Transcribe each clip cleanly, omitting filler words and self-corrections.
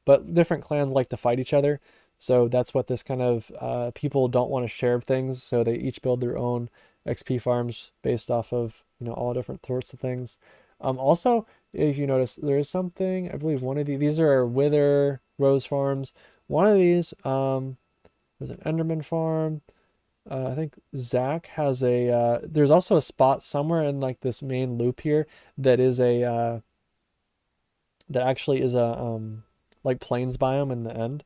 but different clans like to fight each other. So that's what this kind of people don't want to share things, so they each build their own XP farms based off of all different sorts of things. Also, if you notice, there is something I believe one of these are Wither Rose farms. One of these there's an Enderman farm. I think Zach has a. There's also a spot somewhere in like this main loop here that is a that actually is a like plains biome in the end.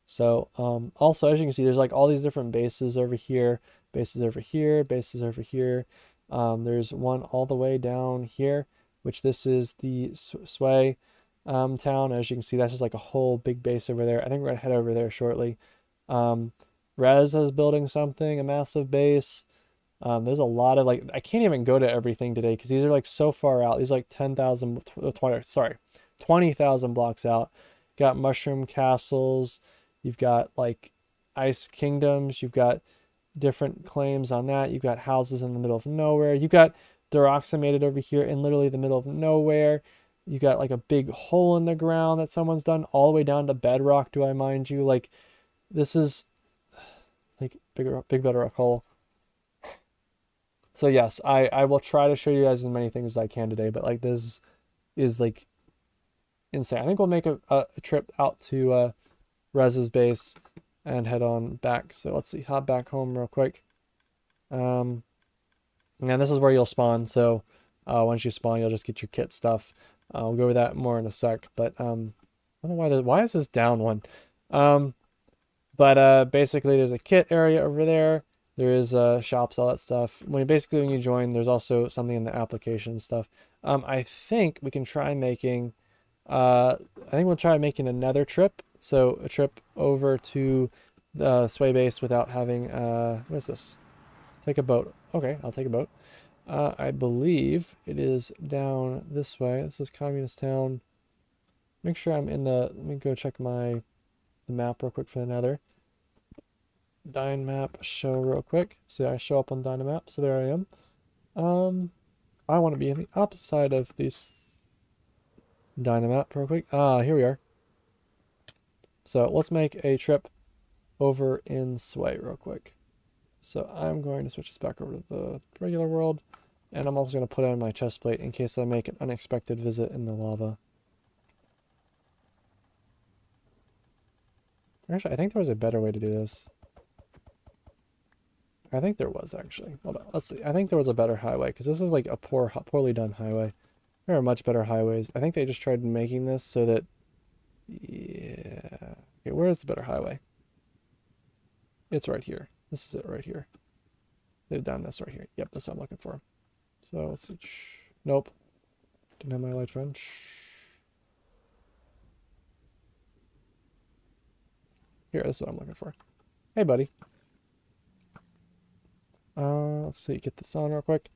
So also as you can see, there's like all these different bases over here, bases over here, bases over here. There's one all the way down here, which this is the Sway town. As you can see, that's just like a whole big base over there. I think we're gonna head over there shortly. Um, Rez is building something, a massive base. There's a lot of like I can't even go to everything today because these are like so far out. These are like 10,000, 20,000 blocks out. Got mushroom castles. You've got like ice kingdoms. You've got different claims on that. You've got houses in the middle of nowhere. You've got Deroxamated over here in literally the middle of nowhere. You got like a big hole in the ground that someone's done all the way down to Bedrock. Do I mind you? Like this is like big Bedrock hole. So yes, I will try to show you guys as many things as I can today, but like this is like insane. I think we'll make a trip out to Rez's base and head on back. So let's see, hop back home real quick. And this is where you'll spawn. So once you spawn, you'll just get your kit stuff. We'll go over that more in a sec. But I don't know why is this down one. But basically, there's a kit area over there. There is shops, all that stuff. When you join, there's also something in the application stuff. I think we can try making. I think we'll try making another trip. So a trip over to the Sway base without having. What is this? Take a boat. Okay, I'll take a boat. I believe it is down this way. This is Communist Town. Make sure I'm in the. Let me go check the map real quick for the Nether. Dynamap show real quick. See, I show up on Dynamap, so there I am. I want to be in the opposite side of these Dynamap real quick. Here we are. So let's make a trip over in Sway real quick. So I'm going to switch this back over to the regular world, and I'm also going to put in my chest plate in case I make an unexpected visit in the lava. Actually, I think there was a better way to do this. I think there was actually. Hold on, let's see. I think there was a better highway because this is like a poorly done highway. There are much better highways. I think they just tried making this so that, yeah. Okay, where is the better highway? It's right here. This is it right here. They've done this right here. Yep, that's what I'm looking for. So let's see. Nope. Didn't have my lights run. Here, this is what I'm looking for. Hey, buddy. Let's see, get this on real quick.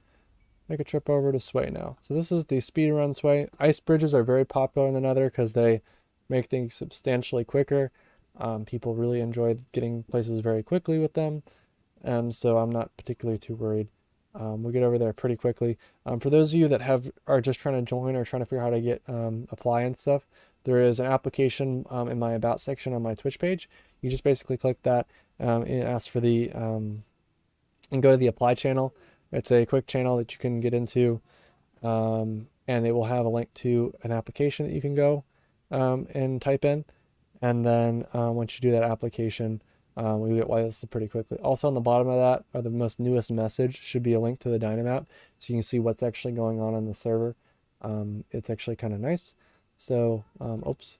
Make a trip over to Sway now. So this is the speedrun Sway. Ice bridges are very popular in the Nether because they make things substantially quicker. People really enjoy getting places very quickly with them. So I'm not particularly too worried. We'll get over there pretty quickly. For those of you that are just trying to join or trying to figure out how to get apply and stuff, there is an application in my about section on my Twitch page. You just basically click that and ask for the and go to the apply channel. It's a quick channel that you can get into, and it will have a link to an application that you can go and type in. And then once you do that application, we get whitelisted pretty quickly. Also on the bottom of that, or the most newest message, should be a link to the Dynamap, so you can see what's actually going on the server. It's actually kind of nice. So, oops.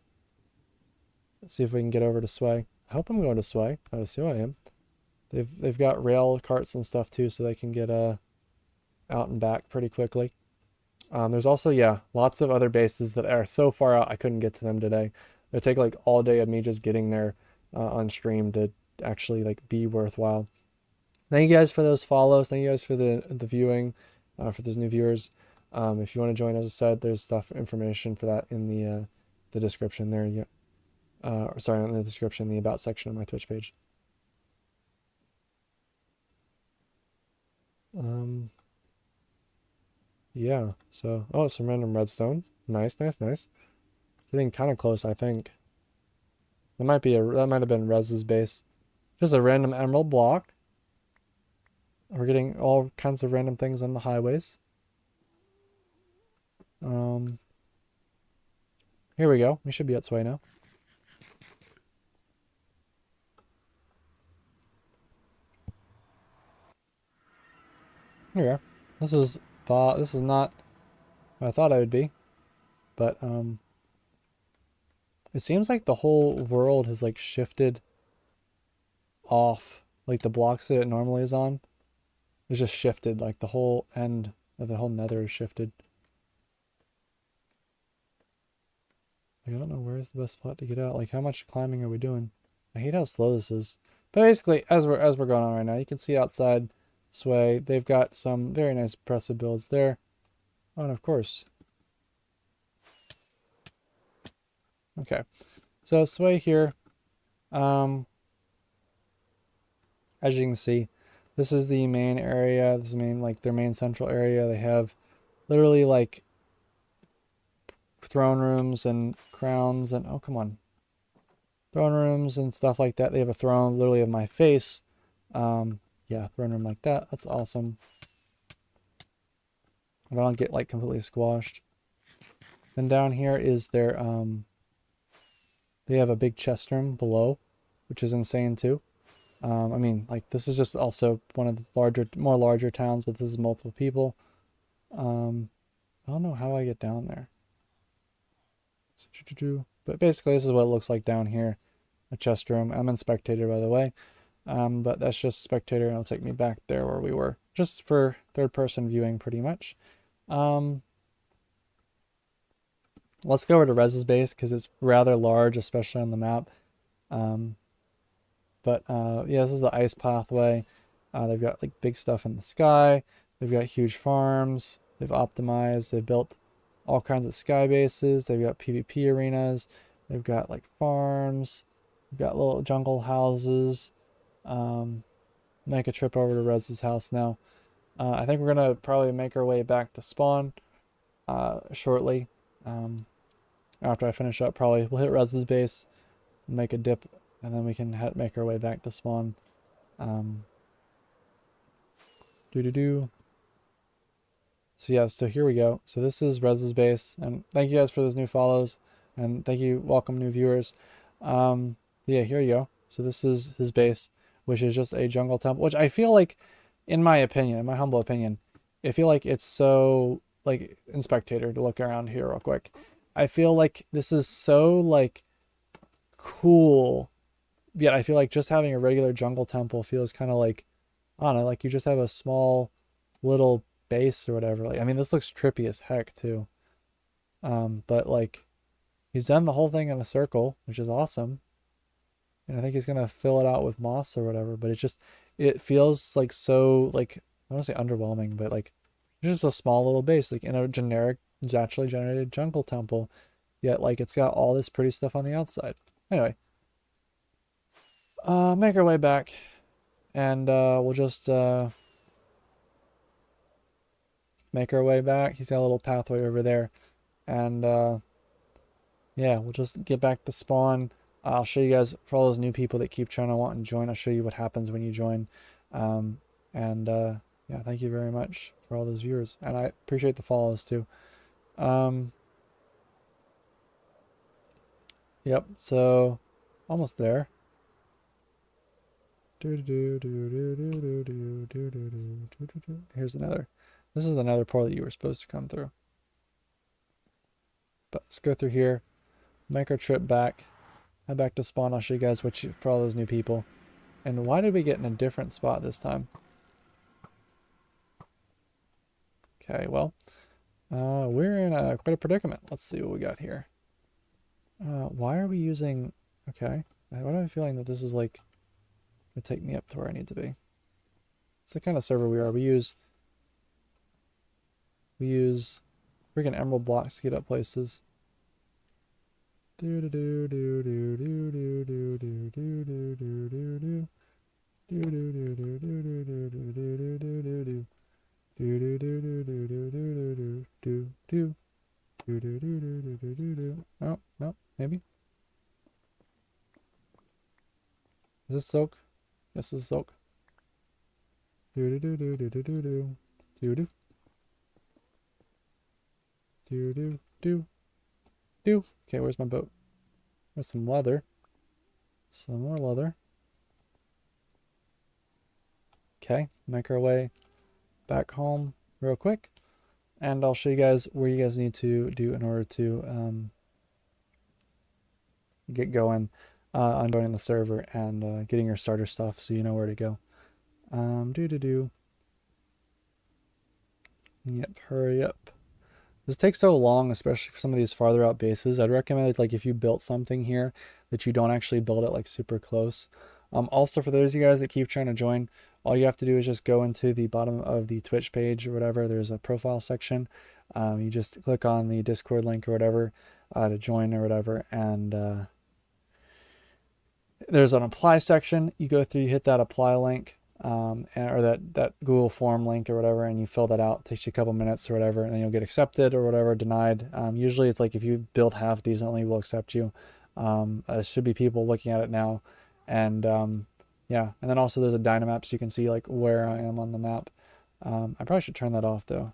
Let's see if we can get over to Sway. I hope I'm going to Sway. I assume I am. They've got rail carts and stuff too, so they can get out and back pretty quickly. There's also, yeah, lots of other bases that are so far out I couldn't get to them today. It'll take like all day of me just getting there on stream to actually like be worthwhile. Thank you guys for those follows. Thank you guys for the viewing, for those new viewers. If you want to join, as I said, there's information for that in the description there. Yeah, sorry, in the description, the about section of my Twitch page. Yeah, so, oh, some random redstone. Nice, nice, nice. Getting kind of close, I think. That might have been Rez's base. Just a random emerald block. We're getting all kinds of random things on the highways. Here we go. We should be at Sway now. Here we are. This is not what I thought I would be, but it seems like the whole world has like shifted off, like the blocks that it normally is on. It's just shifted, like the whole end of the whole nether is shifted. Like, I don't know where's the best spot to get out. Like, how much climbing are we doing? I hate how slow this is. But basically, as we're going on right now, you can see outside Sway, they've got some very nice impressive builds there. Oh, and of course. Okay, so Sway here. As you can see, this is the main area. This is their main central area. They have literally like throne rooms and crowns and, oh, come on. Throne rooms and stuff like that. They have a throne literally of my face. Yeah, throne room like that. That's awesome. If I don't get like completely squashed. Then down here is their, they have a big chest room below, which is insane too. I mean, like, this is just also one of the more larger towns, but this is multiple people. I don't know how I get down there. But basically, this is what it looks like down here. A chest room. I'm in spectator, by the way. But that's just spectator, and it'll take me back there where we were. Just for third-person viewing, pretty much. Let's go over to Rez's base, because it's rather large, especially on the map. Yeah, this is the ice pathway. They've got like big stuff in the sky. They've got huge farms. They've optimized. They've built all kinds of sky bases. They've got PvP arenas. They've got like farms. They've got little jungle houses. Make a trip over to Rez's house now. I think we're gonna probably make our way back to spawn shortly. After I finish up, probably we'll hit Rez's base, make a dip, and then we can make our way back to spawn. So yeah, so here we go. So this is Rez's base, and thank you guys for those new follows, and thank you, welcome new viewers. Yeah, here you go. So this is his base, which is just a jungle temple, which I feel like, in my opinion, in my humble opinion, I feel like it's so, like, in spectator, to look around here real quick, I feel like this is so, like, cool. Yet I feel like just having a regular jungle temple feels kind of like, I don't know, like you just have a small little base or whatever. Like, I mean, this looks trippy as heck too. But like, he's done the whole thing in a circle, which is awesome. And I think he's gonna fill it out with moss or whatever. But it feels like so, like, I don't want to say underwhelming, but like it's just a small little base, like in a generic, naturally generated jungle temple. Yet like it's got all this pretty stuff on the outside. Anyway. Make our way back, and we'll just make our way back. He's got a little pathway over there, and yeah, we'll just get back to spawn. I'll show you guys, for all those new people that keep trying to want to join, I'll show you what happens when you join. Yeah, thank you very much for all those viewers, and I appreciate the follows too. Yep, so almost there. Here's another. This is another portal that you were supposed to come through. But let's go through here, make our trip back, head back to spawn. I'll show you guys for all those new people. And why did we get in a different spot this time? Okay, well, we're in quite a predicament. Let's see what we got here. Why are we using? Okay, why do I have a feeling that this is like to take me up to where I need to be? It's the kind of server we are. We use freaking emerald blocks to get up places. Oh, no, maybe. Is this silk? This is silk. Do do do do do do do do do do do do do. Okay, where's my boat? There's some leather. Some more leather. Okay, make our way back home real quick, and I'll show you guys where you guys need to do in order to get going on joining the server and getting your starter stuff, so you know where to go. Yep, hurry up. This takes so long, especially for some of these farther out bases. I'd recommend, like, if you built something here, that you don't actually build it like super close. Also, for those of you guys that keep trying to join, all you have to do is just go into the bottom of the Twitch page or whatever. There's a profile section. You just click on the Discord link or whatever to join or whatever, and there's an apply section. You go through, you hit that apply link, or that Google form link or whatever, and you fill that out. It takes you a couple minutes or whatever, and then you'll get accepted or whatever, denied. Usually it's like if you build half decently, we'll accept you. There should be people looking at it now, and yeah. And then also there's a Dynamap, so you can see like where I am on the map. I probably should turn that off though.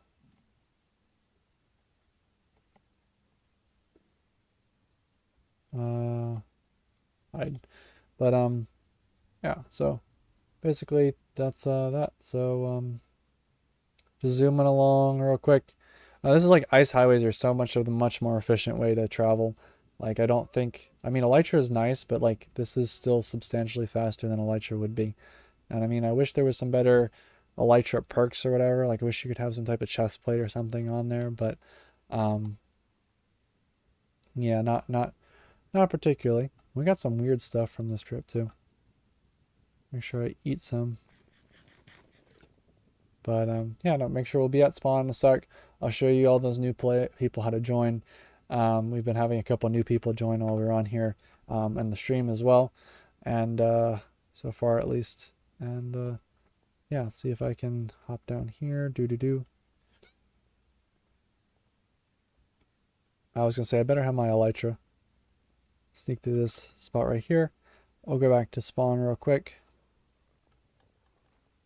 Yeah, so basically that's that. So just zooming along real quick. This is like ice highways are so much of the much more efficient way to travel. Like, I don't think, I mean, Elytra is nice, but like this is still substantially faster than Elytra would be. And I mean, I wish there was some better Elytra perks or whatever. Like, I wish you could have some type of chest plate or something on there, but yeah, not particularly. We got some weird stuff from this trip too. Make sure I eat some. But yeah, no, make sure we'll be at spawn in a sec. I'll show you all those new people how to join. We've been having a couple new people join while we're on here and the stream as well. And so far at least. And yeah, see if I can hop down here. I was going to say, I better have my Elytra. Sneak through this spot right here. I'll go back to spawn real quick.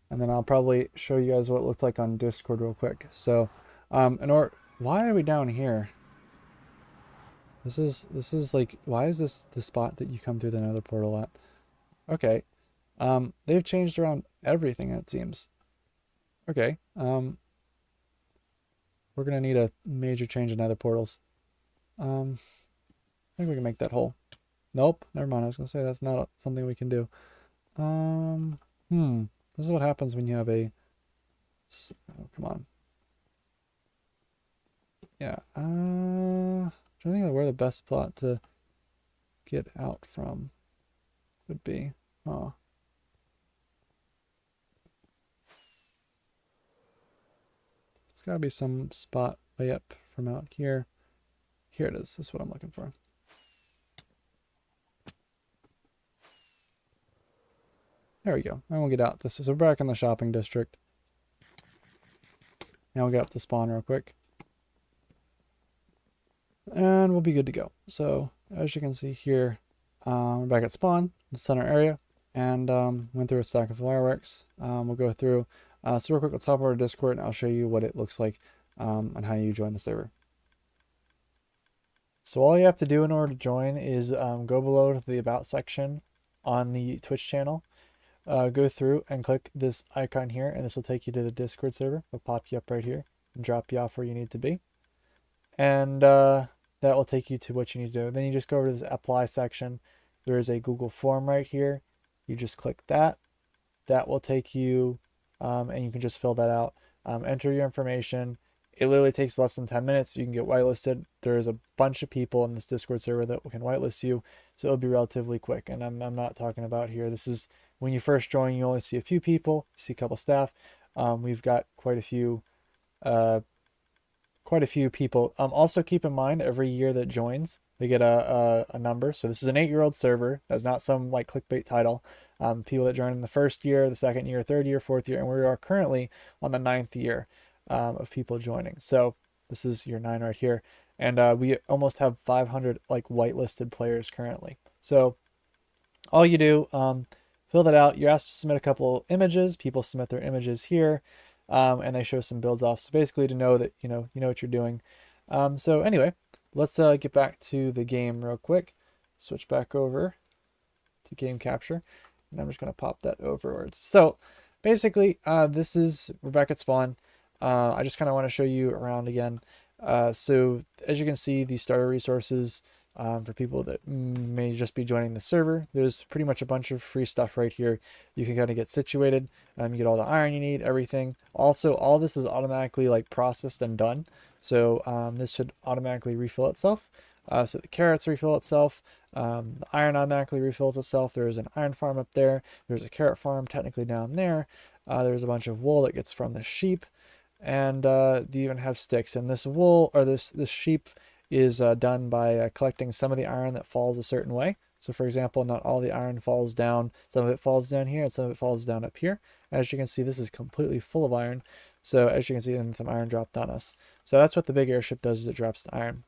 And then I'll probably show you guys what it looked like on Discord real quick. So, why are we down here? This is like, why is this the spot that you come through the nether portal at? Okay. They've changed around everything, it seems. Okay. We're gonna need a major change in nether portals. I think we can make that hole. Nope, never mind. I was gonna say that's not something we can do. This is what happens when you have a... Oh, come on. Yeah. I'm trying to think of where the best spot to get out from would be. Oh. There's got to be some spot way up from out here. Here it is. That's what I'm looking for. There we go. And we'll get out. This is, we're back in the shopping district. Now we'll get up to spawn real quick. And we'll be good to go. So, as you can see here, we're back at spawn, the center area, and went through a stack of fireworks. We'll go through. So real quick, let's hop over to Discord, and I'll show you what it looks like and how you join the server. So all you have to do in order to join is go below to the About section on the Twitch channel. Go through and click this icon here, and this will take you to the Discord server. It'll pop you up right here and drop you off where you need to be. And that will take you to what you need to do. Then you just go over to this apply section. There is a Google form right here. You just click that. That will take you, and you can just fill that out. Enter your information. It literally takes less than 10 minutes. You can get whitelisted. There is a bunch of people in this Discord server that can whitelist you, so it'll be relatively quick. And I'm not talking about here. This is when you first join, you only see a few people, you see a couple staff. We've got quite a few people. Also keep in mind, every year that joins, they get a number. So this is an 8-year-old server. That's not some like clickbait title. People that join in the first year, the second year, third year, fourth year, and we are currently on the 9th year of people joining. So this is year 9 right here, and we almost have 500 like whitelisted players currently. So all you do, Fill that out. You're asked to submit a couple images. People submit their images here, and they show some builds off. So basically to know that you know what you're doing. So anyway, let's get back to the game real quick. Switch back over to game capture, and I'm just going to pop that overwards. So basically, this is we're back at spawn. I just kind of want to show you around again. So as you can see, the starter resources for people that may just be joining the server, there's pretty much a bunch of free stuff right here. You can kind of get situated, you get all the iron you need, everything. Also, all this is automatically like processed and done. So this should automatically refill itself. So the carrots refill itself. The iron automatically refills itself. There's an iron farm up there. There's a carrot farm technically down there. There's a bunch of wool that gets from the sheep. And you even have sticks. And this wool, or this sheep, is done by collecting some of the iron that falls a certain way. So for example, not all the iron falls down. Some of it falls down here and some of it falls down up here. As you can see, this is completely full of iron. So as you can see, then some iron dropped on us. So that's what the big airship does, is it drops the iron.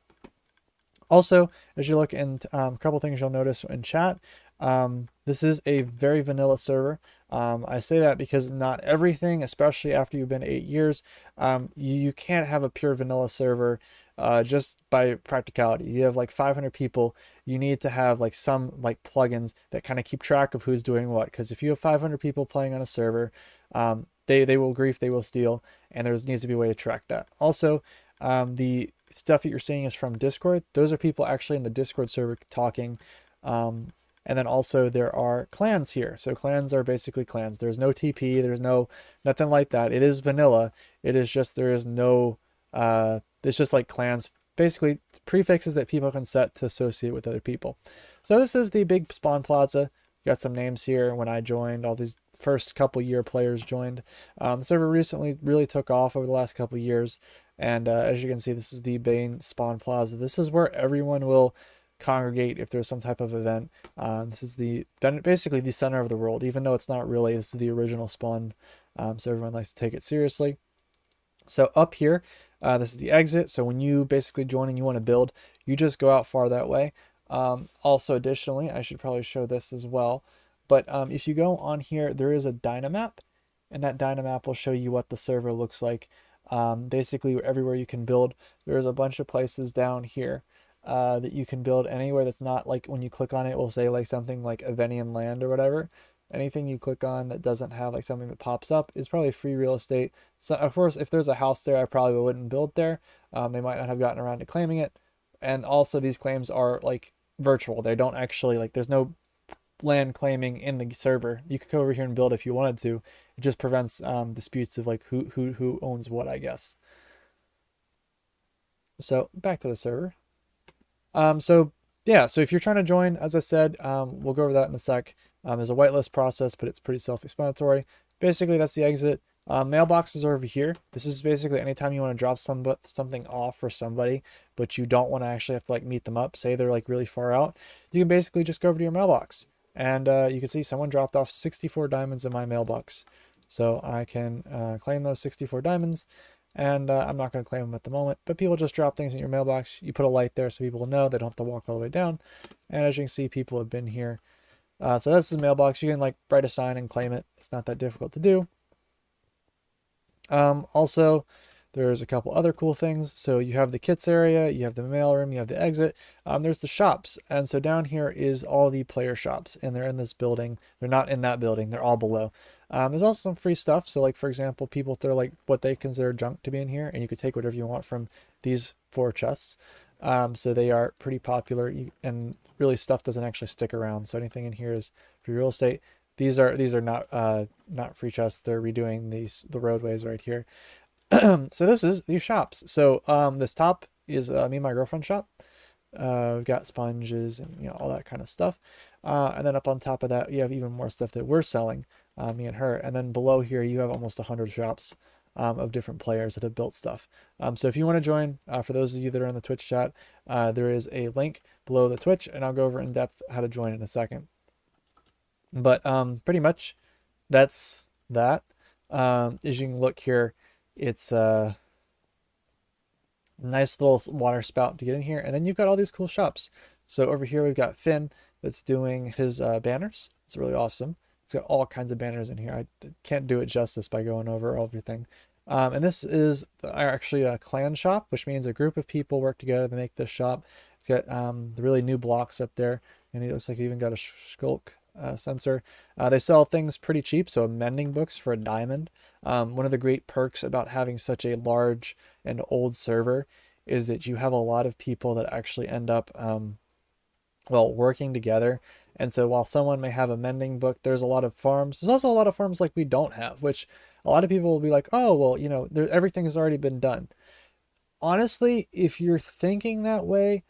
Also, as you look in, a couple things you'll notice in chat, this is a very vanilla server. I say that because not everything, especially after you've been 8 years, you can't have a pure vanilla server just by practicality. You have like 500 people, you need to have like some like plugins that kind of keep track of who's doing what. Because if you have 500 people playing on a server, they will grief, they will steal, and there needs to be a way to track that. Also, the stuff that you're seeing is from Discord. Those are people actually in the Discord server talking. And then also there are clans here. So clans are basically clans. There's no TP, there's nothing like that. It is vanilla. It is just, there is no, it's just like clans, basically prefixes that people can set to associate with other people. So this is the big spawn plaza. Got some names here. When I joined, all these first couple year players joined. The server recently really took off over the last couple years. And as you can see, this is the main spawn plaza. This is where everyone will congregate if there's some type of event. This is basically the center of the world, even though it's not really. This is the original spawn, so everyone likes to take it seriously. So up here, this is the exit. So when you basically join and you want to build, you just go out far that way. Also, additionally, I should probably show this as well. But if you go on here, there is a Dynamap, and that Dynamap will show you what the server looks like. Basically, everywhere you can build, there's a bunch of places down here that you can build anywhere that's not like, when you click on it, it will say like something like Avenian land or whatever. Anything you click on that doesn't have like something that pops up is probably free real estate. So of course, if there's a house there, I probably wouldn't build there. They might not have gotten around to claiming it. And also these claims are like virtual. They don't actually, like, there's no land claiming in the server. You could go over here and build if you wanted to. It just prevents disputes of like who owns what, I guess. So back to the server. So yeah, so if you're trying to join, as I said, we'll go over that in a sec. There's a whitelist process, but it's pretty self-explanatory. Basically, that's the exit. Mailboxes are over here. This is basically anytime you want to drop something off for somebody, but you don't want to actually have to like meet them up. Say they're like really far out. You can basically just go over to your mailbox, and you can see someone dropped off 64 diamonds in my mailbox. So I can claim those 64 diamonds. And I'm not going to claim them at the moment, but people just drop things in your mailbox. You put a light there so people know they don't have to walk all the way down. And as you can see, people have been here. So this is a mailbox. You can like write a sign and claim it. It's not that difficult to do. Also, there's a couple other cool things. So you have the kits area, you have the mailroom, you have the exit. There's the shops. And so down here is all the player shops, and they're in this building. They're not in that building. They're all below. There's also some free stuff. So like, for example, people throw like what they consider junk to be in here, and you could take whatever you want from these 4 chests. So they are pretty popular, and really stuff doesn't actually stick around. So anything in here is free real estate. These are not free chests. They're redoing the roadways right here. So this is these shops. So this top is me and my girlfriend's shop. We've got sponges and all that kind of stuff. And then up on top of that, you have even more stuff that we're selling, me and her. And then below here, you have almost 100 shops of different players that have built stuff. So if you want to join, for those of you that are in the Twitch chat, there is a link below the Twitch, and I'll go over in depth how to join in a second. But pretty much that's that. As you can look here, it's a nice little water spout to get in here. And then you've got all these cool shops. So over here, we've got Finn that's doing his banners. It's really awesome. It's got all kinds of banners in here. I can't do it justice by going over everything. And this is actually a clan shop, which means a group of people work together to make this shop. It's got the really new blocks up there, and it looks like you even got a shulk sensor. They sell things pretty cheap, so mending books for a diamond. One of the great perks about having such a large and old server is that you have a lot of people that actually end up well, working together. And so while someone may have a mending book, there's a lot of farms. There's also a lot of farms like we don't have, which a lot of people will be like, oh, well, you know, everything has already been done. Honestly, if you're thinking that way,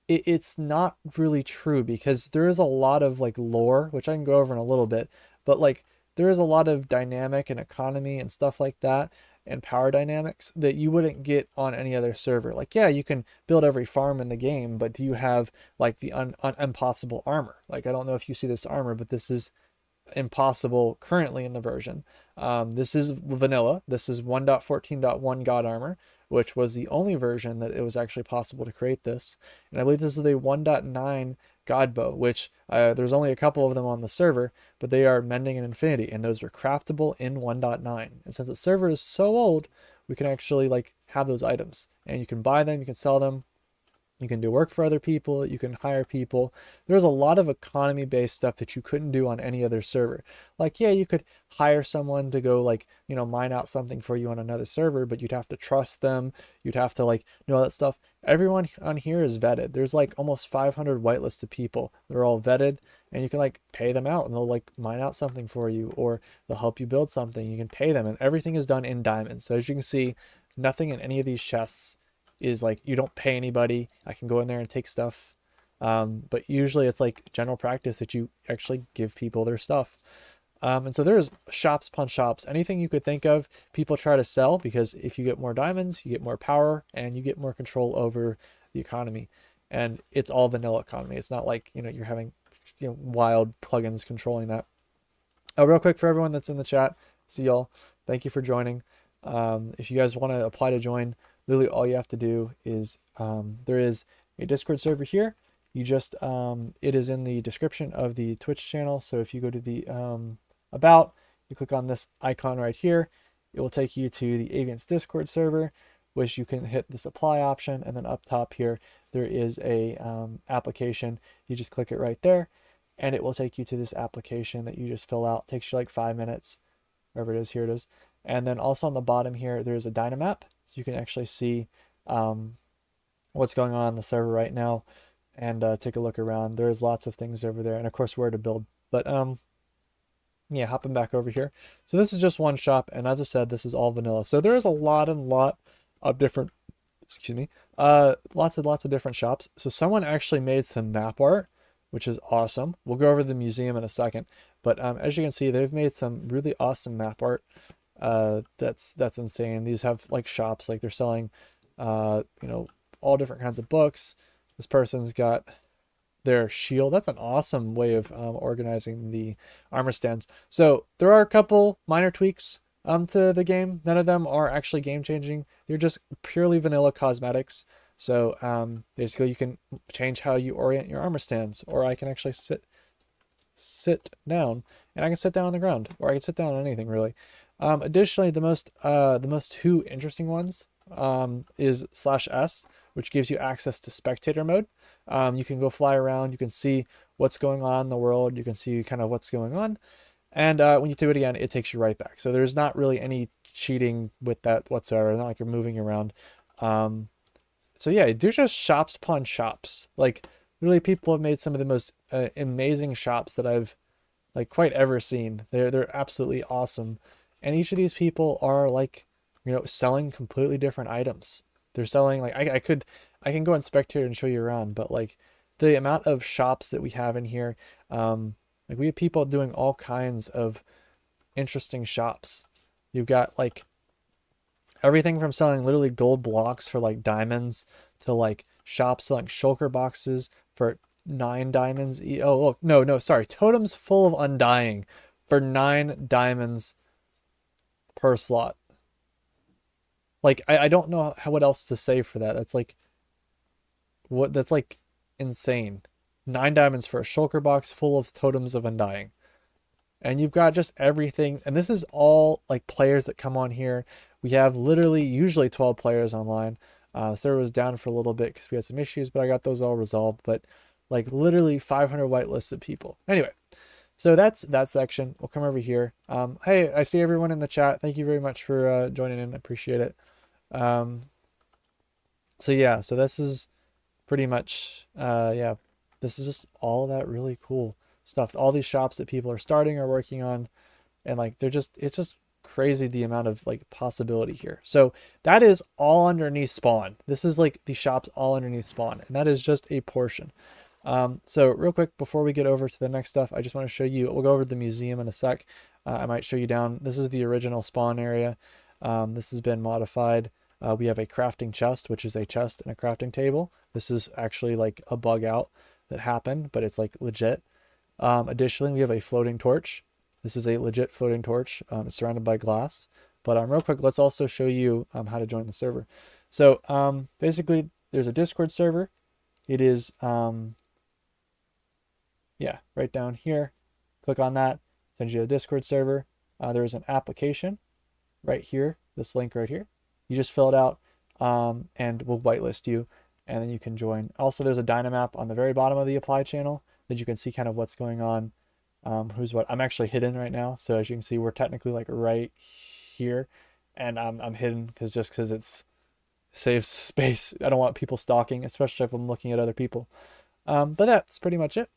it's not really true, because there is a lot of like lore, which I can go over in a little bit, but like there is a lot of dynamic and economy and stuff like that, and power dynamics that you wouldn't get on any other server. Like, yeah, you can build every farm in the game, but do you have like the impossible armor? Like, I don't know if you see this armor, but this is impossible currently in the version. This is vanilla. This is 1.14.1 God Armor, which was the only version that it was actually possible to create this. And I believe this is the 1.9 God Bow, which there's only a couple of them on the server, but they are mending in infinity, and those are craftable in 1.9. And since the server is so old, we can actually like have those items, and you can buy them, you can sell them. You can do work for other people, you can hire people. There's a lot of economy-based stuff that you couldn't do on any other server. Like, yeah, you could hire someone to go like, you know, mine out something for you on another server, but you'd have to trust them. You'd have to like know all that stuff. Everyone on here is vetted. There's like almost 500 whitelisted people. They're all vetted, and you can like pay them out and they'll like mine out something for you, or they'll help you build something. You can pay them, and everything is done in diamonds. So as you can see, nothing in any of these chests is like, you don't pay anybody. I can go in there and take stuff. But usually it's like general practice that you actually give people their stuff. And so there's shops upon shops. Anything you could think of, people try to sell, because if you get more diamonds, you get more power and you get more control over the economy. And it's all vanilla economy. It's not like, you know, you're having, you know, wild plugins controlling that. Real quick for everyone that's in the chat, see y'all. Thank you for joining. If you guys want to apply to join, literally all you have to do is there is a Discord server here. You just it is in the description of the Twitch channel. So if you go to the about, you click on this icon right here, it will take you to the Aviant's Discord server, which you can hit this apply option, and then up top here there is a application. You just click it right there, and it will take you to this application that you just fill out. It takes you like 5 minutes, wherever it is. Here it is. And then also on the bottom here, there's a Dynamap. You can actually see what's going on the server right now, and take a look around. There's lots of things over there, and of course where to build. But yeah, hopping back over here. So this is just one shop, and as I said, this is all vanilla. So there is a lot of different, excuse me, lots of different shops. So someone actually made some map art, which is awesome. We'll go over the museum in a second, but as you can see, they've made some really awesome map art. That's insane. These have like shops, like they're selling you know, all different kinds of books. This person's got their shield. That's an awesome way of organizing the armor stands. So there are a couple minor tweaks to the game. None of them are actually game changing. They're just purely vanilla cosmetics. So basically you can change how you orient your armor stands, or I can actually sit down, and I can sit down on the ground, or I can sit down on anything really. Additionally, the most two interesting ones is /S, which gives you access to spectator mode. You can go fly around, you can see what's going on in the world, you can see kind of what's going on, and when you do it again, it takes you right back. So there's not really any cheating with that whatsoever. It's not like you're moving around. So yeah, there's just shops upon shops. Like literally, people have made some of the most amazing shops that I've like quite ever seen. They're absolutely awesome. And each of these people are like, you know, selling completely different items. They're selling like, I can go and spectate and show you around, but like the amount of shops that we have in here, like we have people doing all kinds of interesting shops. You've got like everything from selling literally gold blocks for like diamonds to like shops selling shulker boxes for 9 diamonds. Oh, look, no, sorry. Totems full of undying for 9 diamonds per slot. Like, I don't know what else to say for that. That's like, that's like insane. 9 diamonds for a shulker box full of totems of undying. And you've got just everything. And this is all like players that come on here. We have literally usually 12 players online. The server was down for a little bit because we had some issues, but I got those all resolved. But like literally 500 whitelisted people. Anyway, so that's that section. We'll come over here. Hey, I see everyone in the chat. Thank you very much for joining in. I appreciate it. So yeah, so this is pretty much, yeah, this is just all that really cool stuff. All these shops that people are starting or working on, and like it's just crazy the amount of like possibility here. So that is all underneath spawn. This is like the shops all underneath spawn, and that is just a portion. So real quick before we get over to the next stuff, I just want to show you, we'll go over to the museum in a sec. I might show you down. This is the original spawn area. This has been modified. We have a crafting chest, which is a chest and a crafting table. This is actually like a bug out that happened, but it's like legit. Additionally, we have a floating torch. This is a legit floating torch. It's surrounded by glass. But real quick, let's also show you how to join the server. So basically, there's a Discord server. It is, yeah, right down here. Click on that, sends you to the Discord server. There's an application right here, this link right here. You just fill it out and we'll whitelist you, and then you can join. Also, there's a Dynamap on the very bottom of the apply channel that you can see kind of what's going on, who's what. I'm actually hidden right now, so as you can see, we're technically like right here, and I'm hidden because it's saves space. I don't want people stalking, especially if I'm looking at other people. But that's pretty much it.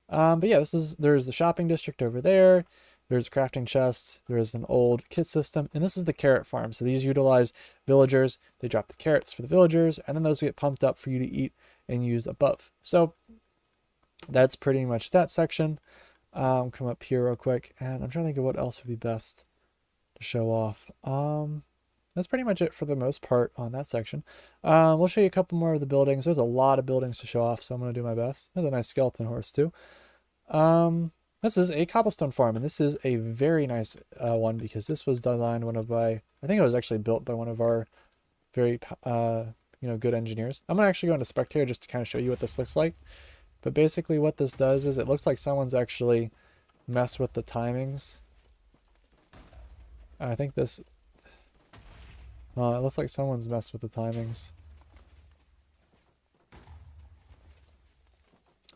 But yeah, there's the shopping district over there. There's a crafting chest. There's an old kit system. And this is the carrot farm. So these utilize villagers. They drop the carrots for the villagers. And then those get pumped up for you to eat and use above. So that's pretty much that section. Come up here real quick. And I'm trying to think of what else would be best to show off. That's pretty much it for the most part on that section. We'll show you a couple more of the buildings. There's a lot of buildings to show off, so I'm going to do my best. There's a nice skeleton horse too. This is a cobblestone farm, and this is a very nice one because this was designed I think it was actually built by one of our very good engineers. I'm gonna actually go into spectator just to kind of show you what this looks like. But basically what this does is it looks like someone's actually messed with the timings. I think this it looks like someone's messed with the timings.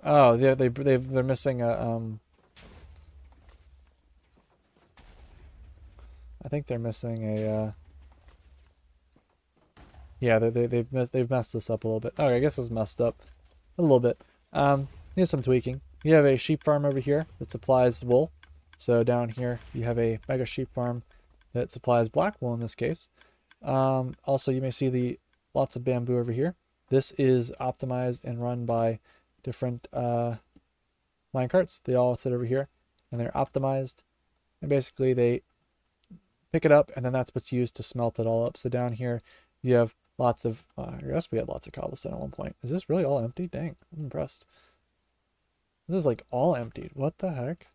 Oh, yeah, they're missing a I think they're missing a yeah, they've messed this up a little bit. Oh, I guess it's messed up a little bit. Needs some tweaking. You have a sheep farm over here that supplies wool. So down here you have a mega sheep farm that supplies black wool in this case. Also, you may see lots of bamboo over here. This is optimized and run by different mine carts. They all sit over here, and they're optimized. And basically, they pick it up, and then that's what's used to smelt it all up. So down here, you have lots of. I guess we had lots of cobblestone at one point. Is this really all empty? Dang, I'm impressed. This is like all emptied. What the heck?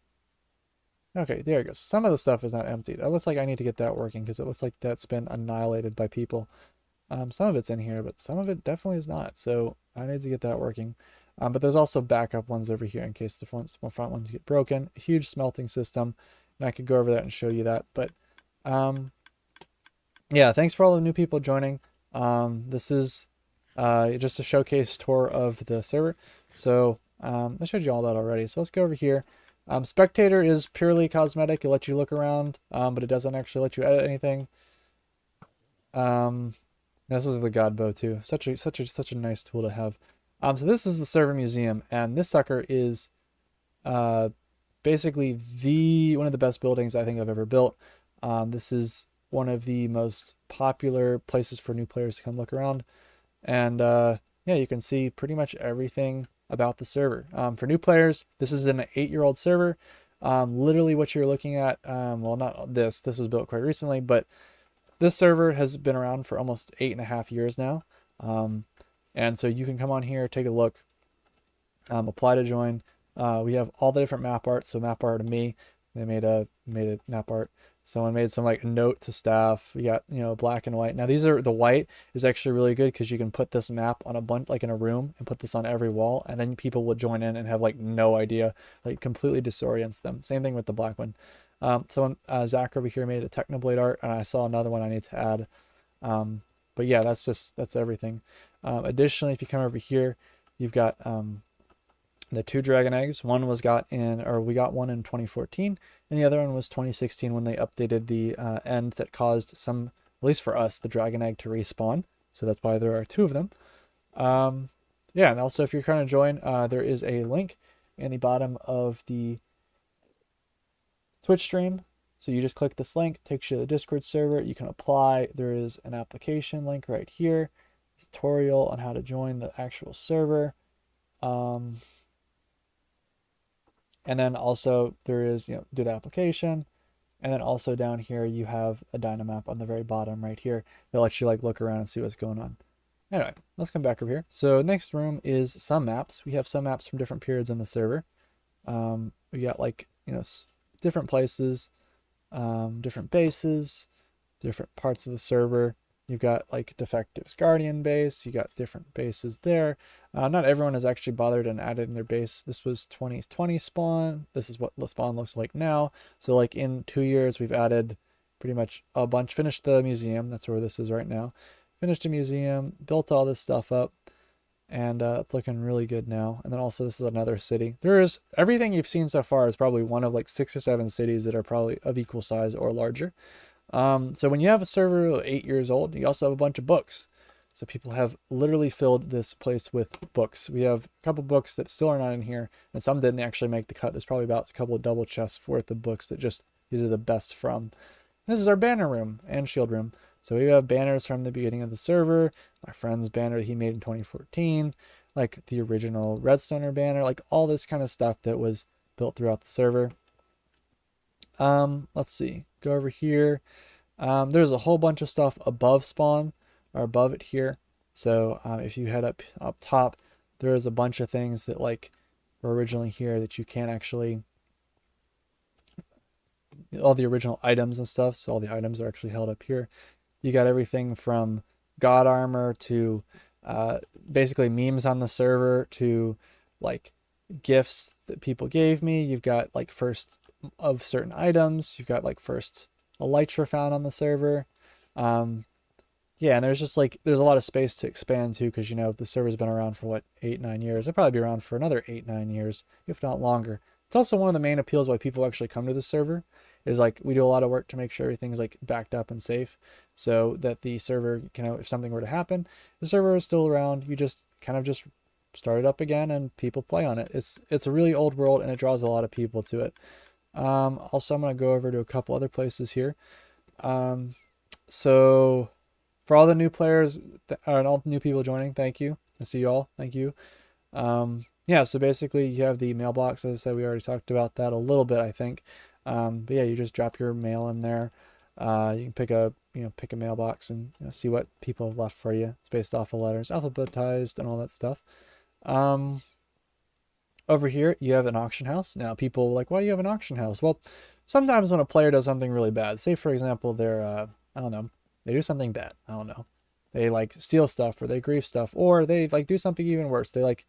Okay, there it goes. Some of the stuff is not emptied. It looks like I need to get that working because it looks like that's been annihilated by people. Some of it's in here, but some of it definitely is not. So I need to get that working. But there's also backup ones over here in case the front ones get broken. A huge smelting system, and I could go over that and show you that. But yeah, thanks for all the new people joining. This is just a showcase tour of the server. So I showed you all that already. So let's go over here. Spectator is purely cosmetic. It lets you look around, but it doesn't actually let you edit anything. This is the God Bow too. Such a nice tool to have. So this is the server museum, and this sucker is basically one of the best buildings I think I've ever built. This is one of the most popular places for new players to come look around, and yeah, you can see pretty much everything about the server. For new players, this is an 8-year-old server. Literally what you're looking at, well, not this was built quite recently, but this server has been around for almost 8.5 years now. And so you can come on here, take a look, apply to join. We have all the different map art. So map art of me, They made a map art. Someone made some like note to staff. We got, you know, black and white. Now these are, the white is actually really good because you can put this map on a bunch, like in a room, and put this on every wall, and then people will join in and have like no idea, like completely disorients them. Same thing with the black one. Someone, Zach over here made a Technoblade art, and I saw another one I need to add. But yeah, that's everything. Additionally, if you come over here, you've got the 2 dragon eggs. One was we got one in 2014, and the other one was 2016 when they updated the end that caused some, at least for us, the dragon egg to respawn. So that's why there are 2 of them. Yeah, and also if you're trying to join, there is a link in the bottom of the Twitch stream. So you just click this link, takes you to the Discord server. You can apply. There is an application link right here, tutorial on how to join the actual server. And then also there is, you know, do the application. And then also down here, you have a Dynamap on the very bottom right here that lets you like look around and see what's going on. Anyway, let's come back over here. So next room is some maps. We have some maps from different periods on the server. We got like, you know, different places, different bases, different parts of the server. You've got like Defective's Guardian base. You got different bases there. Not everyone has actually bothered and added in their base. This was 2020 spawn. This is what the spawn looks like now. So like in 2 years, we've added pretty much a bunch. Finished the museum. That's where this is right now. Finished a museum, built all this stuff up, and it's looking really good now. And then also this is another city. There is, everything you've seen so far is probably one of like 6 or 7 cities that are probably of equal size or larger. So when you have a server 8 years old, you also have a bunch of books. So people have literally filled this place with books. We have a couple books that still are not in here, and some didn't actually make the cut. There's probably about a couple of double chests worth of books that just, these are the best from. This is our banner room and shield room. So we have banners from the beginning of the server. My friend's banner that he made in 2014, like the original Redstoner banner, like all this kind of stuff that was built throughout the server. Let's see, go over here. There's a whole bunch of stuff above spawn or above it here. So if you head up top, there is a bunch of things that like were originally here that you can't actually, all the original items and stuff. So all the items are actually held up here. You got everything from God armor to basically memes on the server to like gifts that people gave me. You've got like first of certain items. You've got like first elytra found on the server. Yeah, and there's just like, there's a lot of space to expand too, because, you know, the server's been around for what, 8-9 years. It'll probably be around for another 8-9 years, if not longer. It's also one of the main appeals why people actually come to the server, is like we do a lot of work to make sure everything's like backed up and safe, so that the server, you know, if something were to happen, the server is still around. You just kind of just start it up again and people play on it. It's a really old world and it draws a lot of people to it. Also, I'm going to go over to a couple other places here. So for all the new players and all the new people joining, thank you. I see you all. Thank you. Yeah, so basically you have the mailbox. As I said, we already talked about that a little bit, I think. But yeah, you just drop your mail in there. You can pick a mailbox and, you know, see what people have left for you. It's based off of letters, alphabetized and all that stuff. Over here, you have an auction house. Now, people are like, why do you have an auction house? Well, sometimes when a player does something really bad, say for example, they're, I don't know, they do something bad. I don't know. They like steal stuff, or they grief stuff, or they like do something even worse. They like,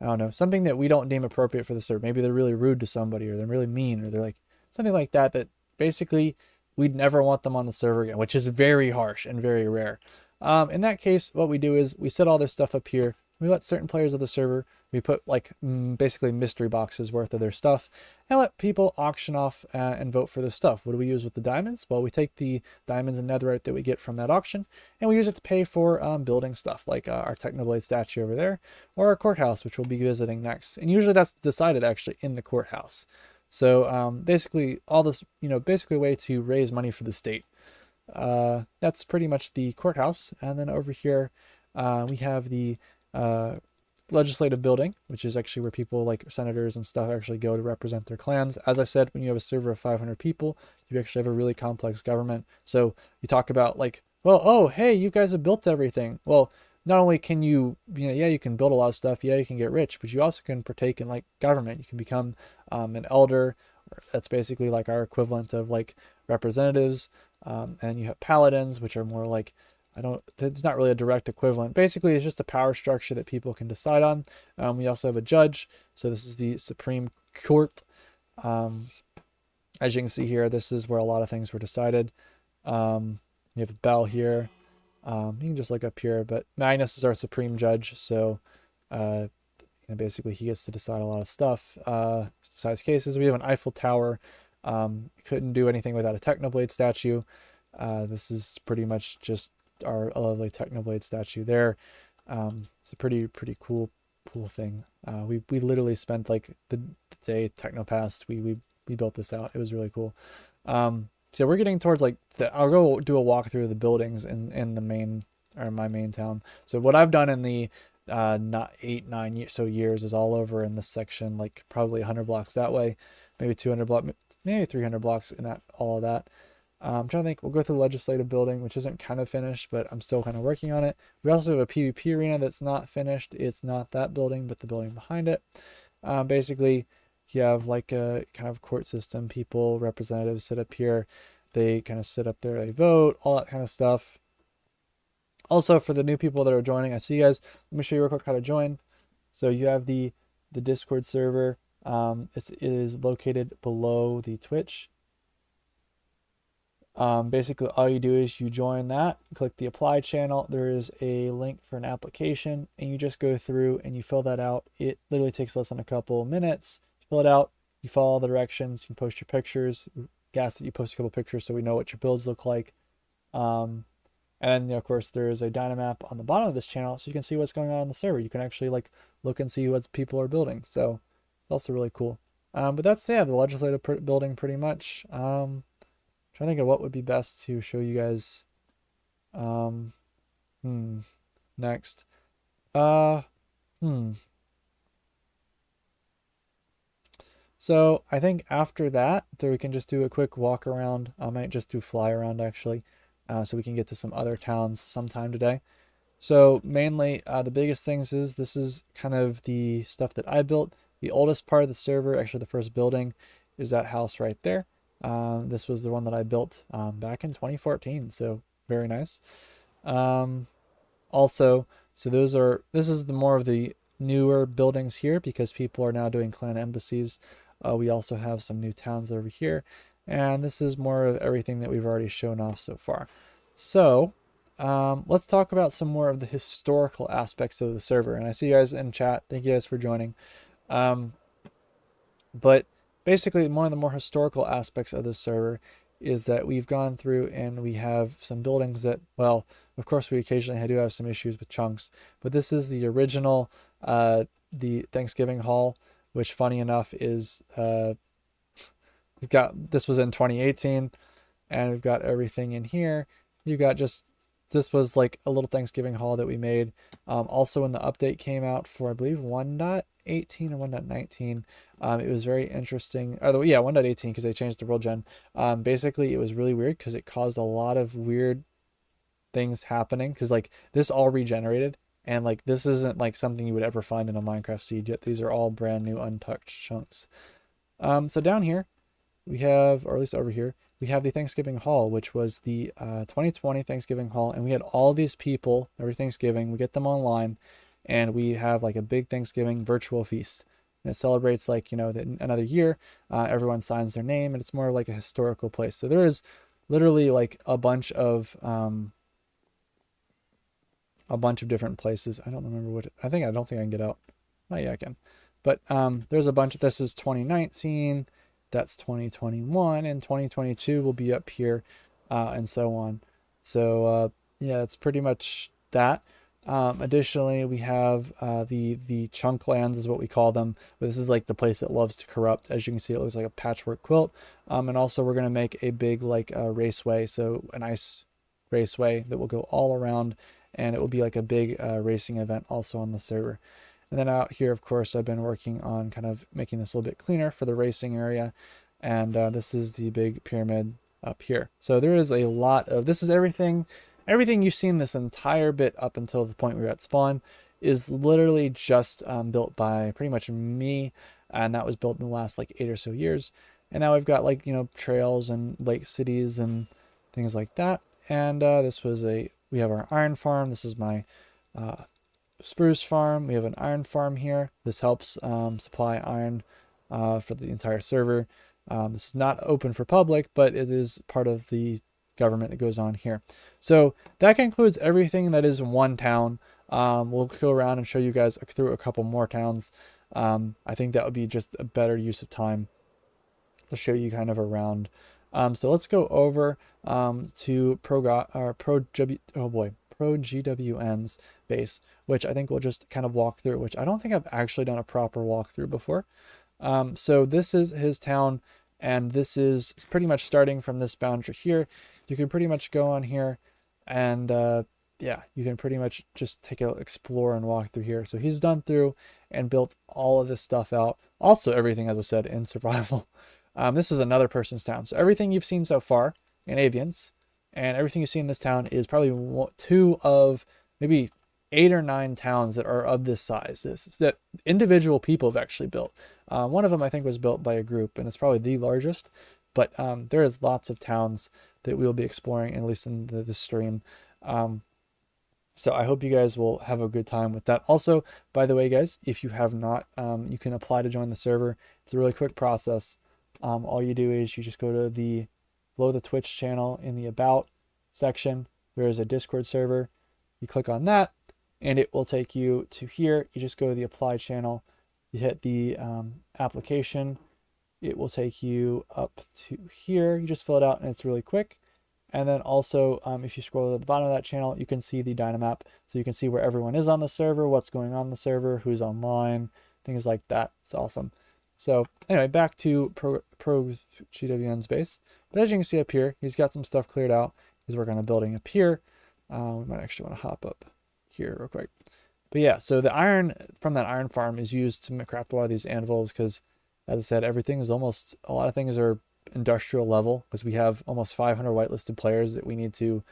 I don't know, something that we don't deem appropriate for the server. Maybe they're really rude to somebody, or they're really mean, or they're like something like that, that basically we'd never want them on the server again, which is very harsh and very rare. In that case, what we do is we set all this stuff up here. We let certain players of the server, we put like basically mystery boxes worth of their stuff, and let people auction off and vote for their stuff. What do we use with the diamonds? Well, we take the diamonds and netherite that we get from that auction, and we use it to pay for building stuff, like our Technoblade statue over there, or our courthouse, which we'll be visiting next. And usually that's decided actually in the courthouse. So basically all this, you know, basically a way to raise money for the state. That's pretty much the courthouse. And then over here we have the legislative building, which is actually where people like senators and stuff actually go to represent their clans. As I said, when you have a server of 500 people, you actually have a really complex government. So you talk about like, well, oh, hey, you guys have built everything. Well, not only can you, yeah, you can build a lot of stuff. Yeah, you can get rich, but you also can partake in like government. You can become an elder, That's basically like our equivalent of like representatives. And you have paladins, which are more like, it's not really a direct equivalent. Basically, it's just a power structure that people can decide on. We also have a judge. So this is the Supreme Court. As you can see here, this is where a lot of things were decided. You have a bell here. You can just look up here, but Magnus is our supreme judge. So basically he gets to decide a lot of stuff, decides cases. We have an Eiffel Tower. Couldn't do anything without a Technoblade statue. This is pretty much just our lovely Technoblade statue there. It's a pretty cool thing. We literally spent like the day Technopast. We built this out. It was really cool. So we're getting towards like I'll go do a walkthrough of the buildings in the main, or my main town. So what I've done in the not 8-9 years is all over in this section, like probably 100 blocks that way, maybe 200 blocks, maybe 300 blocks in that, all of that. I'm trying to think. We'll go through the legislative building, which isn't kind of finished, but I'm still kind of working on it. We also have a PvP arena that's not finished. It's not that building, but the building behind it. Basically, you have like a kind of court system. People, representatives sit up here. They kind of sit up there, they vote, all that kind of stuff. Also, for the new people that are joining, I see you guys. Let me show you real quick how to join. So you have the Discord server. It is located below the Twitch. Basically, all you do is you join that, click the apply channel. There is a link for an application, and you just go through and you fill that out. It literally takes less than a couple minutes. You fill it out, you follow the directions, you can post your pictures. Gas that you post a couple pictures so we know what your builds look like. And of course, there is a Dynamap on the bottom of this channel, so you can see what's going on the server. You can actually like look and see what people are building. So it's also really cool. But that's, yeah, the legislative building pretty much. Trying to think of what would be best to show you guys next. So I think after that, we can just do a quick walk around. I might just do fly around actually, so we can get to some other towns sometime today. So mainly the biggest things is this is kind of the stuff that I built. The oldest part of the server, actually the first building, is that house right there. This was the one that I built back in 2014, so very nice. Also, so this is the more of the newer buildings here because people are now doing clan embassies. We also have some new towns over here, and this is more of everything that we've already shown off so far. So let's talk about some more of the historical aspects of the server. And I see you guys in chat. Thank you guys for joining. But basically, one of the more historical aspects of this server is that we've gone through and we have some buildings that, well, of course, we occasionally do have some issues with chunks, but this is the original, the Thanksgiving Hall, which funny enough is, this was in 2018, and we've got everything in here. You got this was like a little Thanksgiving Hall that we made. Also when the update came out for, I believe, 1.18 or 1.19, it was very interesting. Oh, yeah, 1.18 because they changed the world gen. Basically, it was really weird because it caused a lot of weird things happening because like this all regenerated, and like this isn't like something you would ever find in a Minecraft seed yet. These are all brand new untouched chunks. So down here we have, or at least over here, we have the Thanksgiving Hall, which was the 2020 Thanksgiving Hall, and we had all these people every Thanksgiving. We get them online, and we have like a big Thanksgiving virtual feast, and it celebrates like, you know, another year. Everyone signs their name, and it's more like a historical place. So there is literally like a bunch of different places. I don't remember what I don't think I can get out. Oh yeah, I can. But there's a bunch. This is 2019. That's 2021, and 2022 will be up here, and so on. So yeah, it's pretty much that. Additionally, we have the chunk lands is what we call them. But this is like the place that loves to corrupt. As you can see, it looks like a patchwork quilt. And also we're gonna make a big like raceway, so a nice raceway that will go all around, and it will be like a big racing event also on the server. And then out here, of course, I've been working on kind of making this a little bit cleaner for the racing area. And this is the big pyramid up here. So there is a lot of, this is everything you've seen this entire bit up until the point we were at spawn is literally just built by pretty much me. And that was built in the last like 8 or so years. And now we've got like, you know, trails and lake cities and things like that. And we have our iron farm. This is my spruce farm. We have an iron farm here. This helps supply iron for the entire server. This is not open for public, but it is part of the government that goes on here. So that concludes everything that is one town. We'll go around and show you guys through a couple more towns. I think that would be just a better use of time to show you kind of around. So let's go over to Pro GWN's base, which I think we'll just kind of walk through, which I don't think I've actually done a proper walkthrough before. So this is his town, and this is pretty much starting from this boundary here. You can pretty much go on here and yeah, you can pretty much just take a explore and walk through here. So he's done through and built all of this stuff out. Also everything, as I said, in survival. This is another person's town. So everything you've seen so far in Avians and everything you see in this town is probably 2 of maybe 8 or 9 towns that are of this size. That individual people have actually built. One of them I think was built by a group, and it's probably the largest. But there is lots of towns that we'll be exploring, at least in the stream. So I hope you guys will have a good time with that. Also, by the way, guys, if you have not, you can apply to join the server. It's a really quick process. All you do is you just go to below the Twitch channel in the About section. There is a Discord server. You click on that, and it will take you to here. You just go to the Apply channel. You hit the application. It will take you up to here. You just fill it out, and it's really quick. And then also, if you scroll to the bottom of that channel, you can see the Dynamap. So you can see where everyone is on the server, what's going on the server, who's online, things like that. It's awesome. So anyway, back to Pro GWN's base. But as you can see up here, he's got some stuff cleared out. He's working on a building up here. We might actually want to hop up here real quick. But yeah, so the iron from that iron farm is used to craft a lot of these anvils because, as I said, everything is almost, a lot of things are industrial level because we have almost 500 whitelisted players that we need to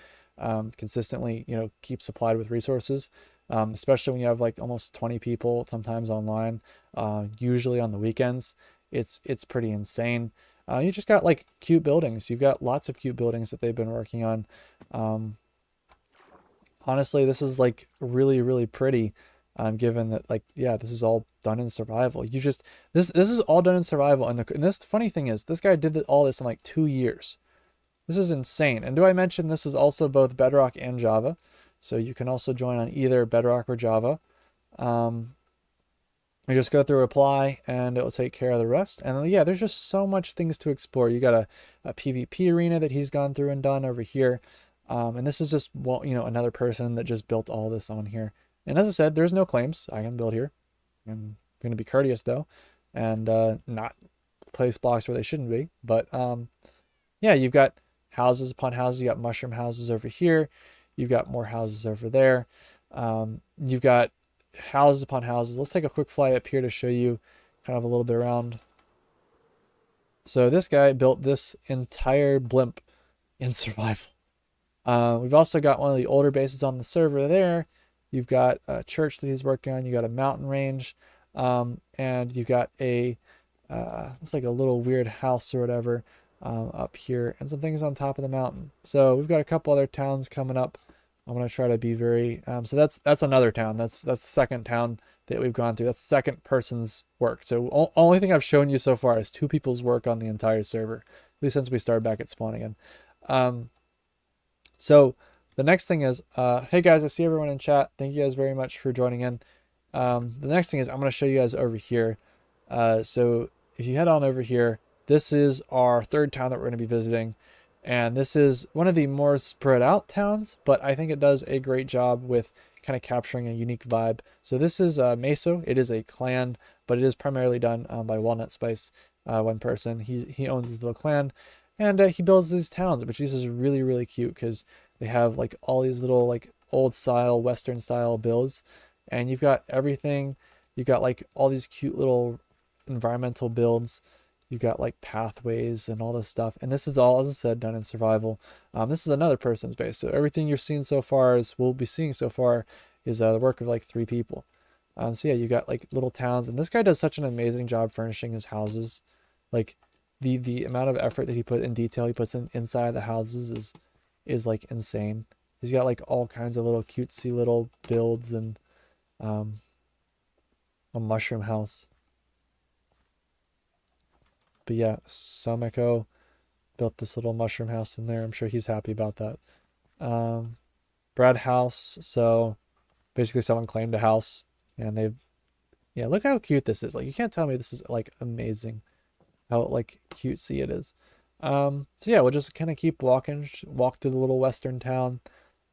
consistently, you know, keep supplied with resources, especially when you have like almost 20 people sometimes online, usually on the weekends. It's pretty insane. You just got like cute buildings. You've got lots of cute buildings that they've been working on. Honestly, this is like really, really pretty. Given that, like, yeah, this is all done in survival. This is all done in survival, and this funny thing is, this guy did all this in like 2 years. This is insane. And do I mention this is also both Bedrock and Java, so you can also join on either Bedrock or Java. You just go through apply, and it will take care of the rest. And yeah, there's just so much things to explore. You got a PvP arena that he's gone through and done over here, and this is just, well, you know, another person that just built all this on here. And as I said, there's no claims. I can build here. I'm going to be courteous, though, and not place blocks where they shouldn't be. But yeah, you've got houses upon houses. You got mushroom houses over here. You've got more houses over there. You've got houses upon houses. Let's take a quick fly up here to show you kind of a little bit around. So this guy built this entire blimp in survival. We've also got one of the older bases on the server there. You've got a church that he's working on. You got a mountain range, and you've got a looks like a little weird house or whatever up here, and some things on top of the mountain. So we've got a couple other towns coming up. I'm gonna try to be very. So that's another town. That's the second town that we've gone through. That's the second person's work. So only thing I've shown you so far is 2 people's work on the entire server, at least since we started back at spawn again. So the next thing is, hey guys, I see everyone in chat. Thank you guys very much for joining in. The next thing is I'm going to show you guys over here. So if you head on over here, this is our 3rd town that we're going to be visiting. And this is one of the more spread out towns, but I think it does a great job with kind of capturing a unique vibe. So this is Meso. It is a clan, but it is primarily done by Walnut Spice, one person. He owns his little clan, and he builds these towns, which is really, really cute because they have like all these little like old style, Western style builds, and you've got everything. You've got like all these cute little environmental builds. You've got like pathways and all this stuff. And this is all, as I said, done in survival. This is another person's base. So everything you've seen so far we'll be seeing so far is the work of like 3 people. So yeah, you got like little towns, and this guy does such an amazing job furnishing his houses. Like, the amount of effort that he put in detail he puts in inside the houses is like insane. He's got like all kinds of little cutesy little builds and a mushroom house. But yeah, Someko built this little mushroom house in there. I'm sure he's happy about that. Bread house. So basically someone claimed a house and they've, yeah, look how cute this is. Like you can't tell me this is like amazing how like cutesy it is. So yeah, we'll just kind of keep walk through the little western town.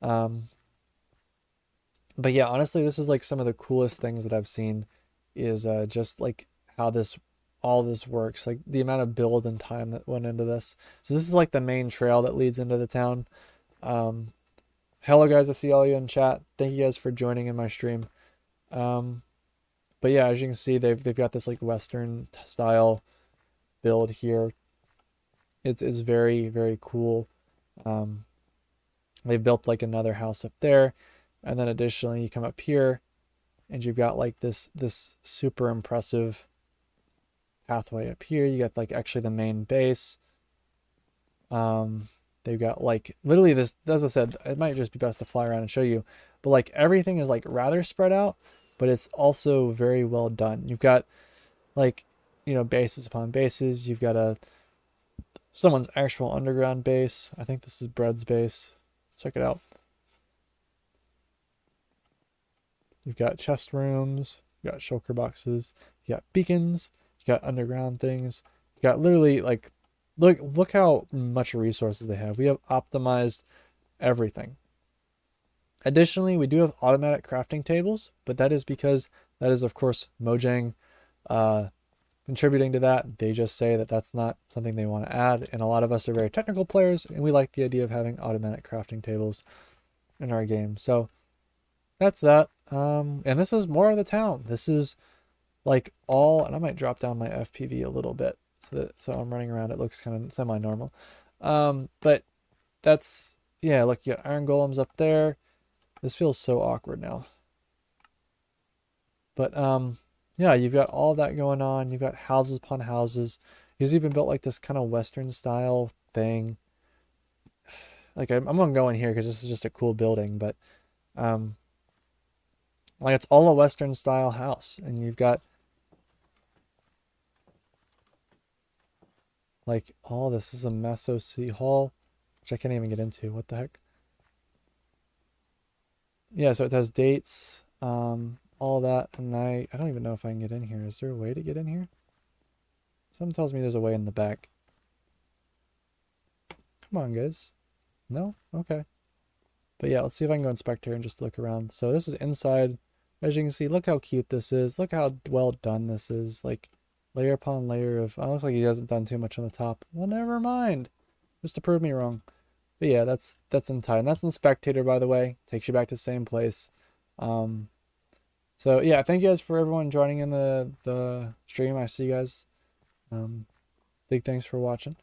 But yeah, honestly, this is like some of the coolest things that I've seen is just like how all this works, like the amount of build and time that went into this. So this is like the main trail that leads into the town. Hello guys, I see all you in chat. Thank you guys for joining in my stream. But yeah, as you can see, they've got this like Western style build here. It's very, very cool. They've built like another house up there. And then additionally, you come up here and you've got like this super impressive pathway up here. You got like actually the main base. They've got like literally this, as I said, it might just be best to fly around and show you, but like everything is like rather spread out, but it's also very well done. You've got like, you know, bases upon bases. You've got someone's actual underground base. I think this is Bread's base. Check it out. You've got chest rooms, you got shulker boxes, you got beacons, you got underground things. You got literally like, look how much resources they have. We have optimized everything. Additionally, we do have automatic crafting tables, but that is because that is of course Mojang contributing to that. They just say that that's not something they want to add, and a lot of us are very technical players and we like the idea of having automatic crafting tables in our game. So that's that. And this is more of the town. This is like all, and I might drop down my FPV a little bit so I'm running around, it looks kind of semi-normal. But that's, yeah, look, you got iron golems up there. This feels so awkward now. But yeah, you've got all that going on. You've got houses upon houses. He's even built like this kind of Western style thing. Like I'm gonna go in here because this is just a cool building, but like it's all a Western style house, and you've got like all this is a Meso City Hall, which I can't even get into. What the heck? Yeah, so it has dates, all that, and I don't even know if I can get in here. Is there a way to get in here? Someone tells me there's a way in the back. Come on, guys. No? Okay. But yeah, let's see if I can go in Spectre and just look around. So this is inside. As you can see, look how cute this is. Look how well done this is. Like, layer upon layer of... Oh, looks like he hasn't done too much on the top. Well, never mind. Just to prove me wrong. But yeah, that's in Titan. That's in Spectator, by the way. Takes you back to the same place. So yeah, thank you guys for everyone joining in the stream. I see you guys. Big thanks for watching.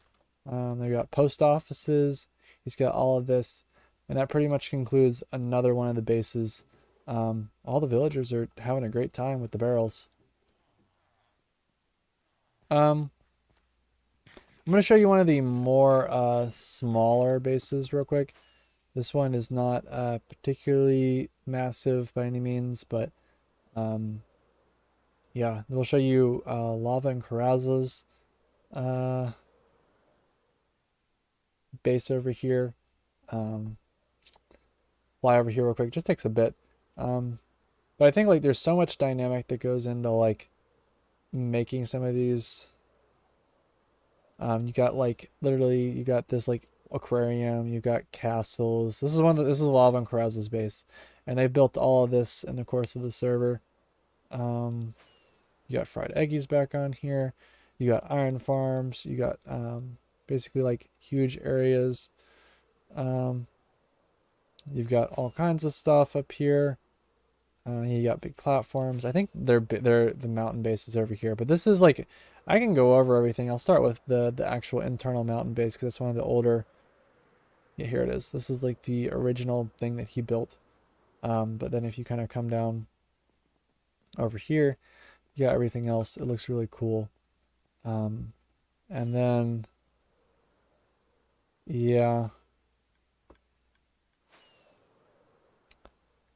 They got post offices. He's got all of this. And that pretty much concludes another one of the bases. All the villagers are having a great time with the barrels. I'm going to show you one of the more smaller bases real quick. This one is not particularly massive by any means, but yeah, we'll show you Lava and Carazza's base over here. Fly over here real quick. It just takes a bit. But I think like there's so much dynamic that goes into like making some of these. You got like literally you got this like aquarium, you got castles. This is Lava and Carazza's base, and they built all of this in the course of the server. You got fried eggies back on here. You got iron farms. You got basically like huge areas. You've got all kinds of stuff up here. You got big platforms. I think they're the mountain bases over here, but this is like I can go over everything. I'll start with the actual internal mountain base because it's one of the older. Yeah, here it is. This is like the original thing that he built. But then if you kind of come down over here, you got everything else. It looks really cool. And then, yeah.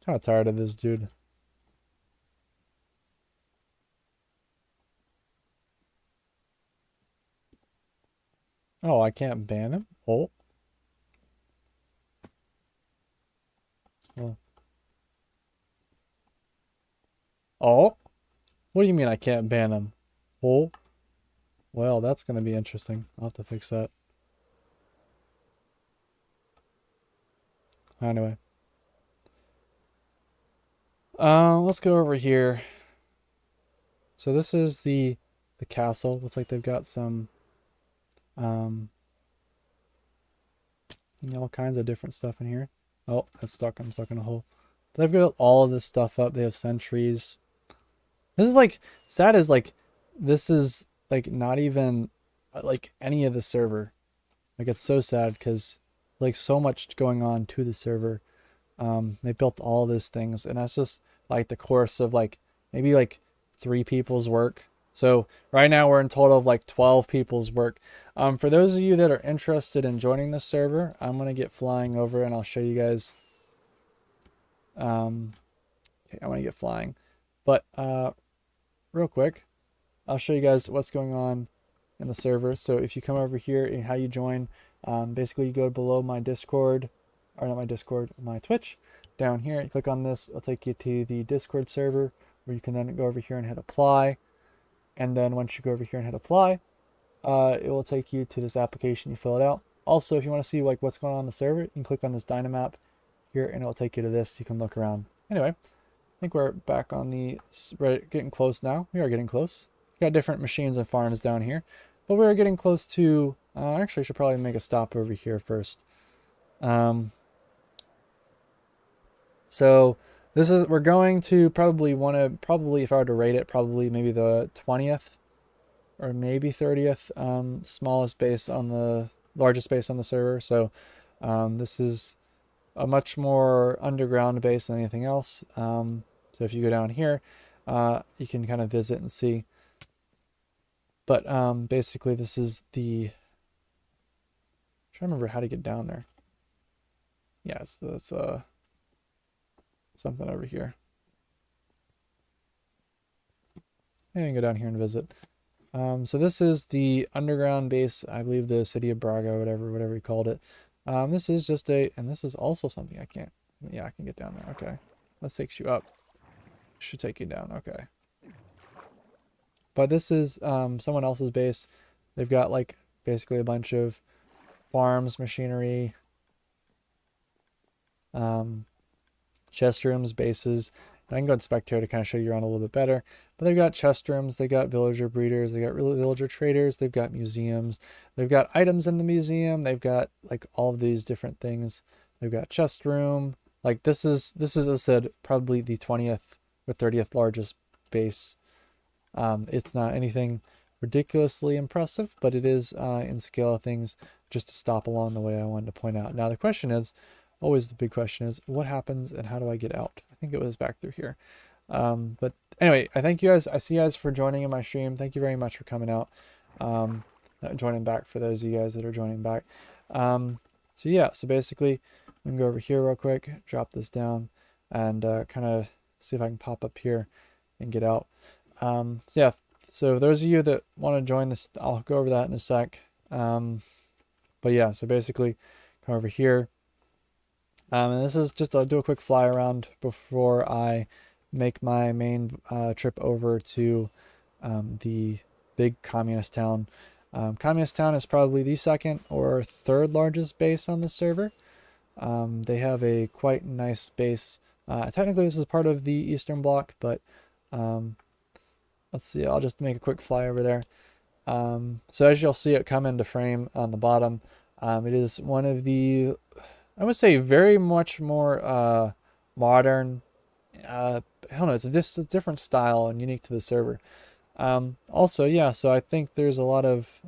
Kind of tired of this dude. Oh, I can't ban him? Oh. Well. Oh? What do you mean I can't ban him? Oh? Well, that's going to be interesting. I'll have to fix that. Anyway. Let's go over here. So this is the castle. Looks like they've got some all kinds of different stuff in here. Oh, that's stuck. I'm stuck in a hole. But they've got all of this stuff up. They have sentries. This is like sad as like this is like not even like any of the server. Like it's so sad because like so much going on to the server. They built all these things, and that's just like the course of like maybe like 3 people's work. So right now we're in total of like 12 people's work. For those of you that are interested in joining the server, I'm gonna get flying over and I'll show you guys. Okay, I'm gonna get flying, but real quick, I'll show you guys what's going on in the server. So if you come over here and how you join, basically you go below my Discord, or not my Discord, my Twitch. Down here, you click on this, it'll take you to the Discord server, where you can then go over here and hit apply. And then once you go over here and hit apply, it will take you to this application. You fill it out. Also, if you want to see like what's going on the server, you can click on this Dynamap here, and it'll take you to this. You can look around. Anyway, I think we're back on the getting close now. We are getting close. We got different machines and farms down here, but we're getting close to. Actually, I should probably make a stop over here first. So this is, we're going to probably want to, probably if I were to rate it, probably maybe the 20th or maybe 30th smallest base on the largest base on the server. So this is a much more underground base than anything else. So if you go down here, you can kind of visit and see. But basically this is the, I'm trying to remember how to get down there. Yeah, so that's something over here. And you can go down here and visit. So this is the underground base, I believe the city of Braga, whatever you called it. This is just a, and this is also something I can't, yeah, I can get down there. Okay. That takes you up. Should take you down. Okay. But this is someone else's base. They've got like basically a bunch of farms, machinery, chest rooms, bases. And I can go and spectator to kind of show you around a little bit better. But they've got chest rooms, they got villager breeders, they got villager traders, they've got museums, they've got items in the museum, they've got like all of these different things. They've got chest room. Like this is as I said, probably the 20th or 30th largest base. It's not anything ridiculously impressive, but it is in scale of things. Just to stop along the way, I wanted to point out. Now the question is, always the big question is, what happens and how do I get out? I think it was back through here. But anyway, I thank you guys. I see you guys for joining in my stream. Thank you very much for coming out. Joining back for those of you guys that are joining back. So yeah, so basically we can go over here real quick, drop this down, and kind of see if I can pop up here and get out. So yeah, so those of you that want to join this, I'll go over that in a sec. But yeah, so basically come over here. And this is just, I'll do a quick fly around before I make my main trip over to the big communist town. Communist town is probably the 2nd or 3rd largest base on the server. They have a quite nice base. Technically this is part of the Eastern Bloc, but let's see, I'll just make a quick fly over there. So as you'll see it come into frame on the bottom, it is one of the, I would say, very much more modern. I don't know, it's a different style and unique to the server. Also, yeah, so I think there's a lot of,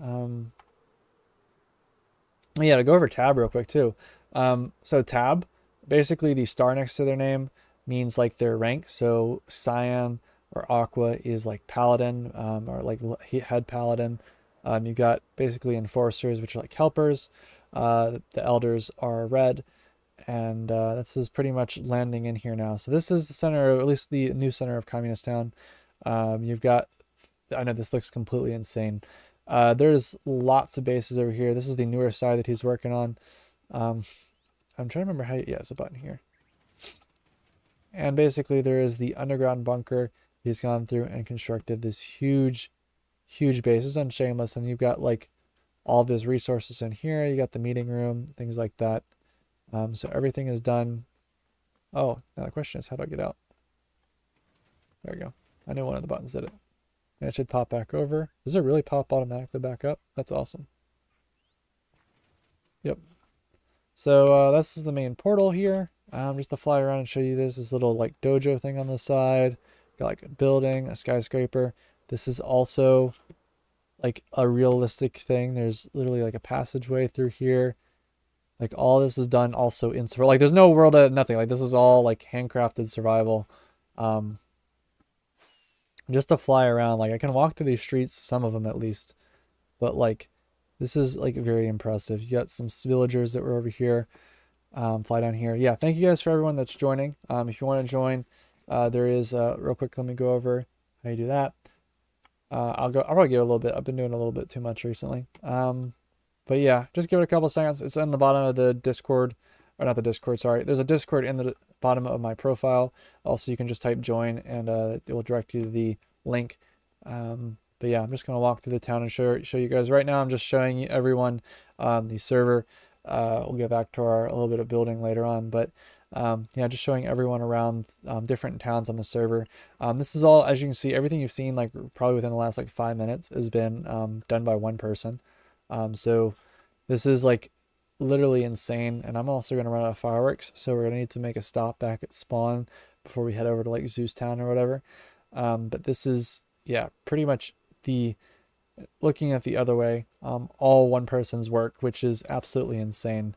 yeah, to go over tab real quick too. So tab, basically the star next to their name means like their rank. So cyan or aqua is like paladin, or like head paladin. You've got basically enforcers, which are like helpers. The elders are red, and this is pretty much landing in here now. So this is the center, or at least the new center of Communist Town. You've got, I know this looks completely insane. There's lots of bases over here. This is the newer side that he's working on. I'm trying to remember how, yeah, it's a button here. And basically there is the underground bunker. He's gone through and constructed this huge base. This is on Shameless, and you've got like all of his resources in here. You got the meeting room, things like that. So everything is done. Oh, now the question is, how do I get out? There we go. I know one of the buttons did it. And it should pop back over. Does it really pop automatically back up? That's awesome. Yep. So this is the main portal here. Just to fly around and show you this little like dojo thing on the side. Got like a building, a skyscraper. This is also like a realistic thing. There's literally like a passageway through here. Like all this is done also in survival. Like there's no world, nothing. Like this is all like handcrafted survival. Just to fly around. Like I can walk through these streets, some of them at least. But like this is like very impressive. You got some villagers that were over here. Fly down here. Yeah, thank you guys for everyone that's joining. If you want to join, there is real quick, let me go over how you do that. I'll probably give it a little bit. I've been doing a little bit too much recently. But yeah, just give it a couple seconds. It's in the bottom of the Discord, or not the Discord, sorry. There's a Discord in the bottom of my profile. Also, you can just type join and it will direct you to the link. But yeah, I'm just going to walk through the town and show you guys. Right now, I'm just showing everyone the server. We'll get back to our a little bit of building later on. But yeah, just showing everyone around different towns on the server. This is all, as you can see, everything you've seen like probably within the last like 5 minutes has been done by one person. So this is like literally insane. And I'm also going to run out of fireworks. So we're going to need to make a stop back at spawn before we head over to like Zeus Town or whatever. But this is, yeah, pretty much looking at the other way, all one person's work, which is absolutely insane.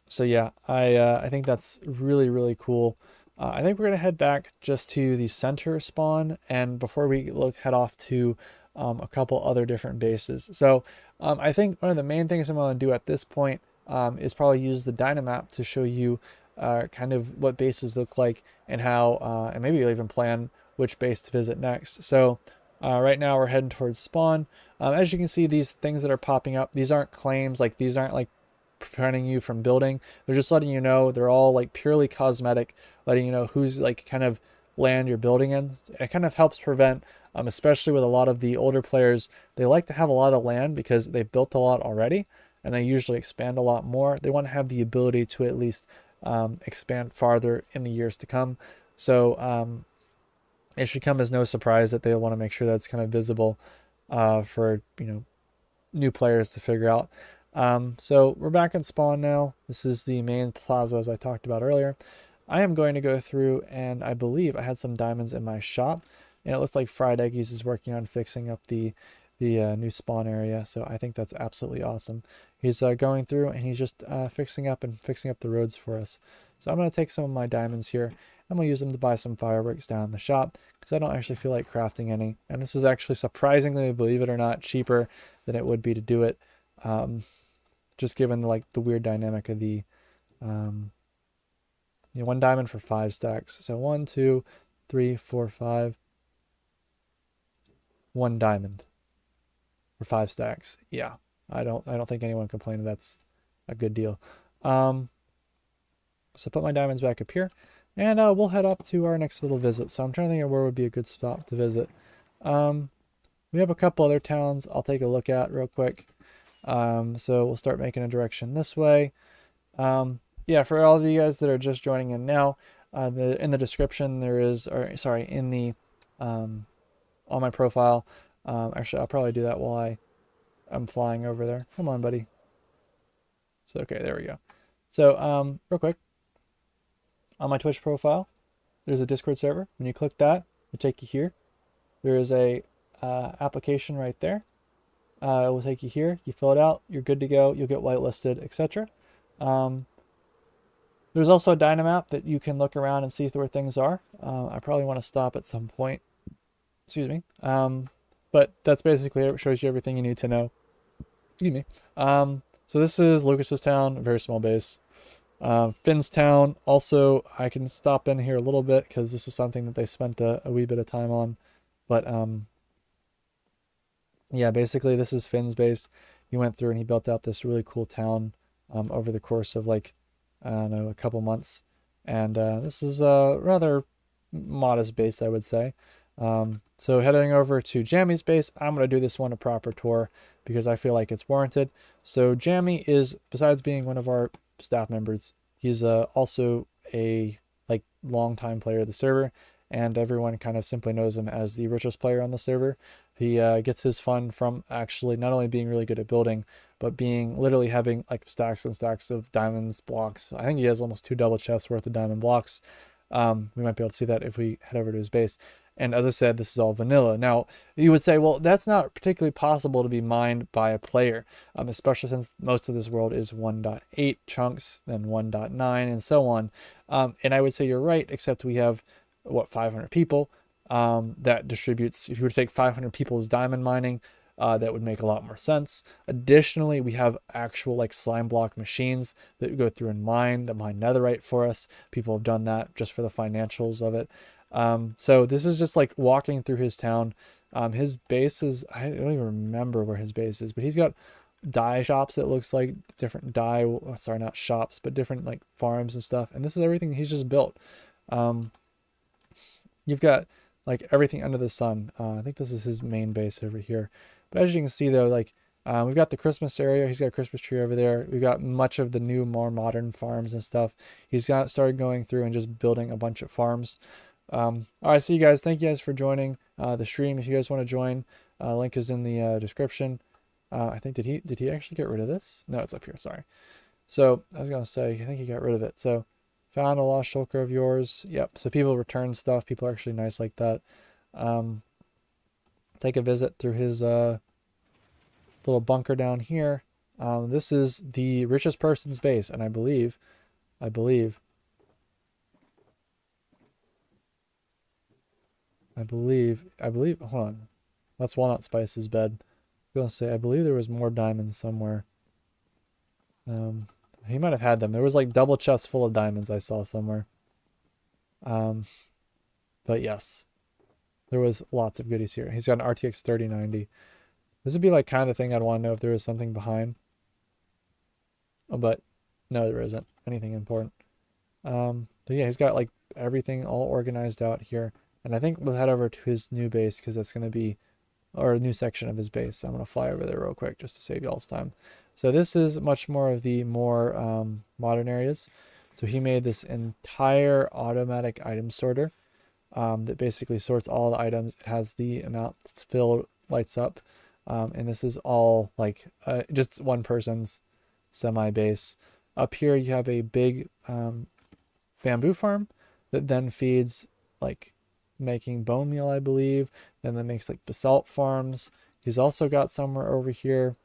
So yeah, I think that's really, really cool. I think we're going to head back just to the center spawn, and before we head off to a couple other different bases. So I think one of the main things I'm going to do at this point is probably use the Dynamap to show you kind of what bases look like and how, and maybe you'll even plan which base to visit next. So right now we're heading towards spawn. As you can see, these things that are popping up, these aren't claims, like these aren't like preventing you from building. They're just letting you know. They're all like purely cosmetic, letting you know who's like kind of land you're building in. It kind of helps prevent, especially with a lot of the older players, they like to have a lot of land because they've built a lot already and they usually expand a lot more. They want to have the ability to at least expand farther in the years to come. So it should come as no surprise that they want to make sure that's kind of visible for, you know, new players to figure out. So we're back in spawn now. This is the main plaza as I talked about earlier. I am going to go through, and I believe I had some diamonds in my shop, and it looks like Fried Eggies is working on fixing up the new spawn area. So I think that's absolutely awesome. He's going through and he's just fixing up the roads for us. So I'm going to take some of my diamonds here. I'm going to use them to buy some fireworks down in the shop because I don't actually feel like crafting any. And this is actually surprisingly, believe it or not, cheaper than it would be to do it. Just given like the weird dynamic of the, you know, 1 diamond for 5 stacks. So 1, 2, 3, 4, 5. 1 diamond for 5 stacks. Yeah, I don't think anyone complained that's a good deal. So put my diamonds back up here, and we'll head up to our next little visit. So I'm trying to think of where would be a good spot to visit. We have a couple other towns I'll take a look at real quick. So we'll start making a direction this way. Yeah, for all of you guys that are just joining in now, in the description there is, or sorry, in the on my profile. Actually, I'll probably do that while I'm flying over there. Come on, buddy. So okay, there we go. So real quick, on my Twitch profile, there's a Discord server. When you click that, it'll take you here. There is a application right there. It will take you here. You fill it out. You're good to go. You'll get whitelisted, etc. There's also a Dynamap that you can look around and see where things are. I probably want to stop at some point. Excuse me. But that's basically it. It shows you everything you need to know. Excuse me. So this is Lucas's town, a very small base. Finn's town, also, I can stop in here a little bit because this is something that they spent a wee bit of time on. But yeah, basically this is Finn's base. He went through and he built out this really cool town over the course of like, I don't know, a couple months. And this is a rather modest base, I would say. So heading over to Jammy's base, I'm going to do this one a proper tour because I feel like it's warranted. So Jammy is, besides being one of our staff members, he's also a like longtime player of the server, and everyone kind of simply knows him as the richest player on the server. He gets his fun from actually not only being really good at building, but being literally having like stacks and stacks of diamonds blocks. I think he has almost 2 double chests worth of diamond blocks. We might be able to see that if we head over to his base. And as I said, this is all vanilla. Now, you would say, well, that's not particularly possible to be mined by a player, especially since most of this world is 1.8 chunks, then 1.9, and so on. And I would say you're right, except we have, what, 500 people that distributes. If you were to take 500 people's diamond mining, that would make a lot more sense. Additionally, we have actual like slime block machines that go through and that mine netherite for us. People have done that just for the financials of it. So this is just like walking through his town. His base is, I don't even remember where his base is, but he's got dye shops. It looks like different sorry, not shops, but different like farms and stuff. And this is everything he's just built. You've got like everything under the sun. I think this is his main base over here. But as you can see though, like we've got the Christmas area. He's got a Christmas tree over there. We've got much of the new, more modern farms and stuff. He's got started going through and just building a bunch of farms. All right, so you guys, thank you guys for joining the stream. If you guys want to join, link is in the description. I think did he actually get rid of this? No, it's up here. Sorry. So I was gonna say I think he got rid of it. So found a lost shulker of yours. Yep. So people return stuff. People are actually nice like that. Take a visit through his little bunker down here. This is the richest person's base, and I believe. Hold on. That's Walnut Spice's bed. I was gonna say, I believe there was more diamonds somewhere. He might have had them. There was like double chests full of diamonds I saw somewhere. But yes, there was lots of goodies here. He's got an RTX 3090. This would be like kind of the thing I'd want to know if there was something behind. Oh, but no, there isn't anything important. But yeah, he's got like everything all organized out here. And I think we'll head over to his new base because that's going to be, or a new section of his base. So I'm going to fly over there real quick just to save y'all's time. So this is much more of the more modern areas. So he made this entire automatic item sorter that basically sorts all the items. It has the amount that's filled, lights up. And this is all like just one person's semi base. Up here you have a big bamboo farm that then feeds like making bone meal, I believe. Then that makes like basalt farms. He's also got somewhere over here.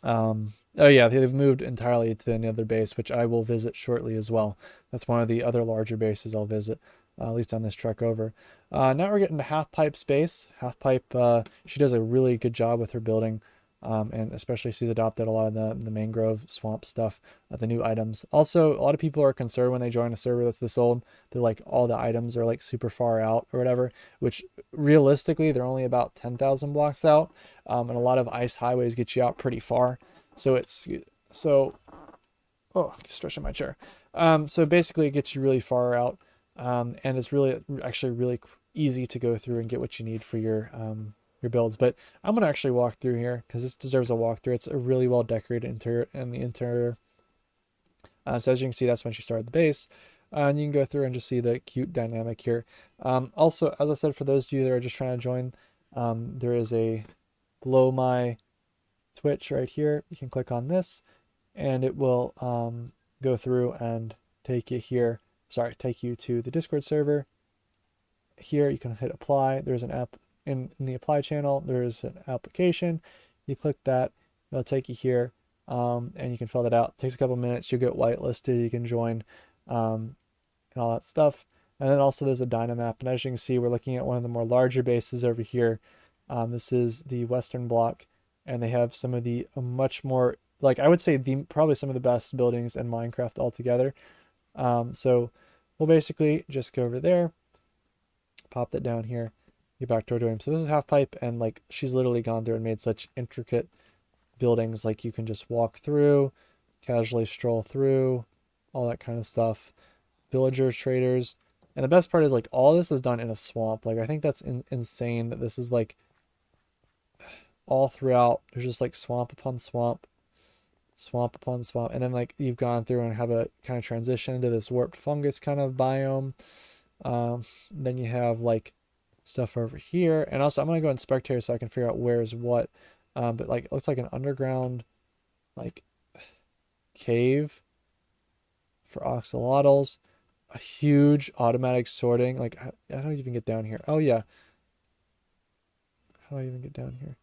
Oh yeah, they've moved entirely to another base, which I will visit shortly as well. That's one of the other larger bases I'll visit, at least on this trek over. Now we're getting to Half Pipe's base. Half Pipe, she does a really good job with her building. And especially she's adopted a lot of the mangrove swamp stuff, the new items. Also, a lot of people are concerned when they join a server that's this old, they're like all the items are like super far out or whatever, which realistically they're only about 10,000 blocks out, and a lot of ice highways get you out pretty far. So oh, stretching my chair. So basically it gets you really far out, and it's actually really easy to go through and get what you need for your builds. But I'm gonna actually walk through here because this deserves a walkthrough. It's a really well decorated interior and the interior. So as you can see, that's when she started the base, and you can go through and just see the cute dynamic here. Also, as I said, for those of you that are just trying to join, there is a below my Twitch right here. You can click on this, and it will go through and take you here. Sorry, take you to the Discord server. Here you can hit apply. There's an app. In the apply channel, there's an application. You click that, it'll take you here, and you can fill that out. It takes a couple minutes. You'll get whitelisted. You can join, and all that stuff. And then also there's a Dynamap. And as you can see, we're looking at one of the more larger bases over here. This is the Western Bloc, and they have some of the much more, like I would say, the probably some of the best buildings in Minecraft altogether. So we'll basically just go over there, pop that down here, get back to our doing. So this is half pipe, and like she's literally gone through and made such intricate buildings, like you can just walk through, casually stroll through, all that kind of stuff. Villagers, traders, and the best part is like all this is done in a swamp. Like I think that's insane that this is like all throughout. There's just like swamp upon swamp, swamp upon swamp, and then like you've gone through and have a kind of transition into this warped fungus kind of biome. Then you have like stuff over here, and also I'm gonna go inspect here so I can figure out where's what. But like it looks like an underground like cave for oxalotls, a huge automatic sorting. Like I don't even get down here. Oh yeah, how do I even get down here?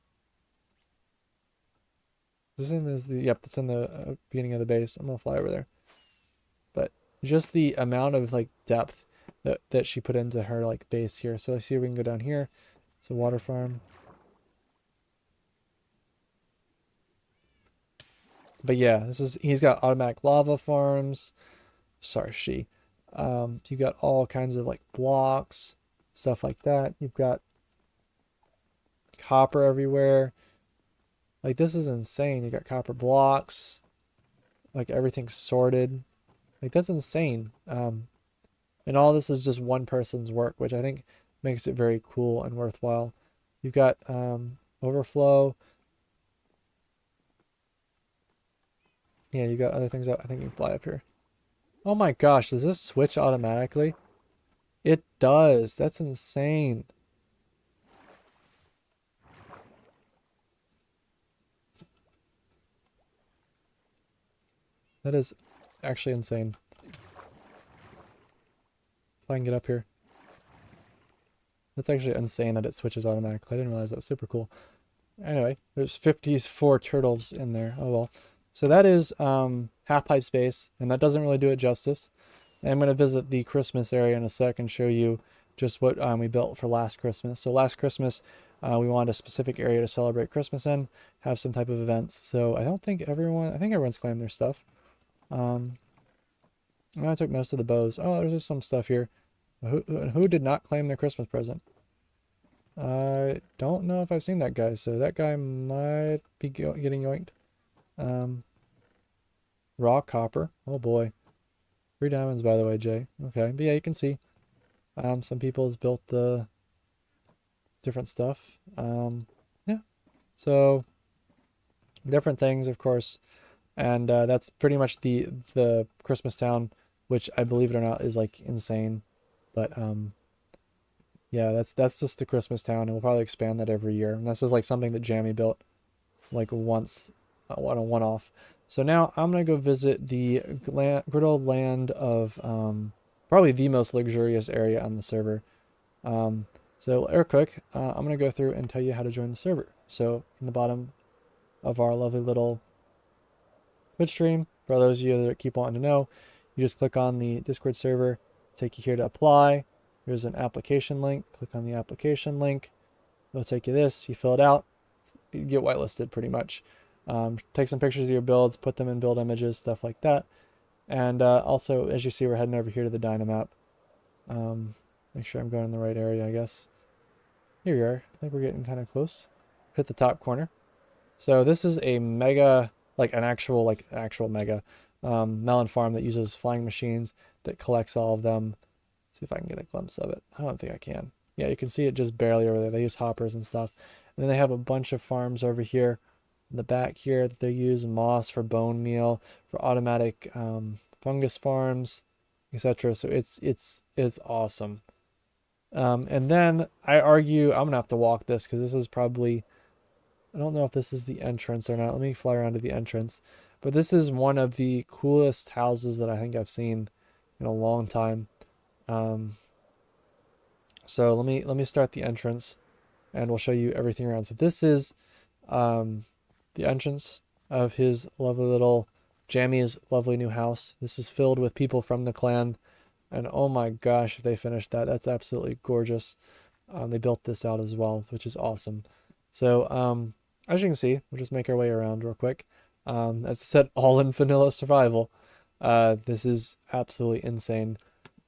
This is the, yep, that's in the beginning of the base. I'm gonna fly over there. But just the amount of like depth that she put into her like base here. So let's see if we can go down here. It's a water farm. But yeah, he's got automatic lava farms. Sorry, she. You got all kinds of like blocks, stuff like that. You've got copper everywhere. Like this is insane. You got copper blocks. Like everything's sorted. Like that's insane. And all this is just one person's work, which I think makes it very cool and worthwhile. You've got overflow. Yeah, you got other things out. I think you can fly up here. Oh my gosh, does this switch automatically? It does. That's insane. That is actually insane. If I can get up here. That's actually insane that it switches automatically. I didn't realize that's super cool. Anyway, there's 54 turtles in there. Oh well. So that is half pipe space, and that doesn't really do it justice. And I'm going to visit the Christmas area in a sec and show you just what we built for last Christmas. So last Christmas, we wanted a specific area to celebrate Christmas in, have some type of events. So I think everyone's claimed their stuff. I took most of the bows. Oh, there's just some stuff here. Who did not claim their Christmas present? I don't know if I've seen that guy, so that guy might be getting yoinked. Raw copper. Oh boy. 3 diamonds, by the way, Jay. Okay, but yeah, you can see some people has built the different stuff. Yeah, so different things, of course, and that's pretty much the Christmas town, which I believe it or not is like insane, but yeah, that's just the Christmas town, and we'll probably expand that every year. And this is like something that Jamie built like once on a one-off. So now I'm gonna go visit the good old land of probably the most luxurious area on the server. So real quick, I'm gonna go through and tell you how to join the server. So in the bottom of our lovely little Twitch stream, for those of you that keep wanting to know, you just click on the Discord server, take you here to apply. There's an application link. Click on the application link. It'll take you this. You fill it out. You get whitelisted pretty much. Take some pictures of your builds, put them in build images, stuff like that. And also, as you see, we're heading over here to the Dynamap. Make sure I'm going in the right area, I guess. Here we are. I think we're getting kind of close. Hit the top corner. So this is a mega, like an actual mega melon farm that uses flying machines that collects all of them. See if I can get a glimpse of it. I don't think I can. Yeah, you can see it just barely over there. They use hoppers and stuff. And then they have a bunch of farms over here in the back here that they use moss for bone meal, for automatic fungus farms, etc. So it's awesome. And then I argue I'm gonna have to walk this because this is probably, I don't know if this is the entrance or not. Let me fly around to the entrance. But this is one of the coolest houses that I think I've seen in a long time. So let me start the entrance and we'll show you everything around. So this is the entrance of his lovely little Jammy's lovely new house. This is filled with people from the clan, and oh my gosh, if they finished that, that's absolutely gorgeous. They built this out as well, which is awesome. So as you can see, we'll just make our way around real quick. As I said, all in vanilla survival. This is absolutely insane.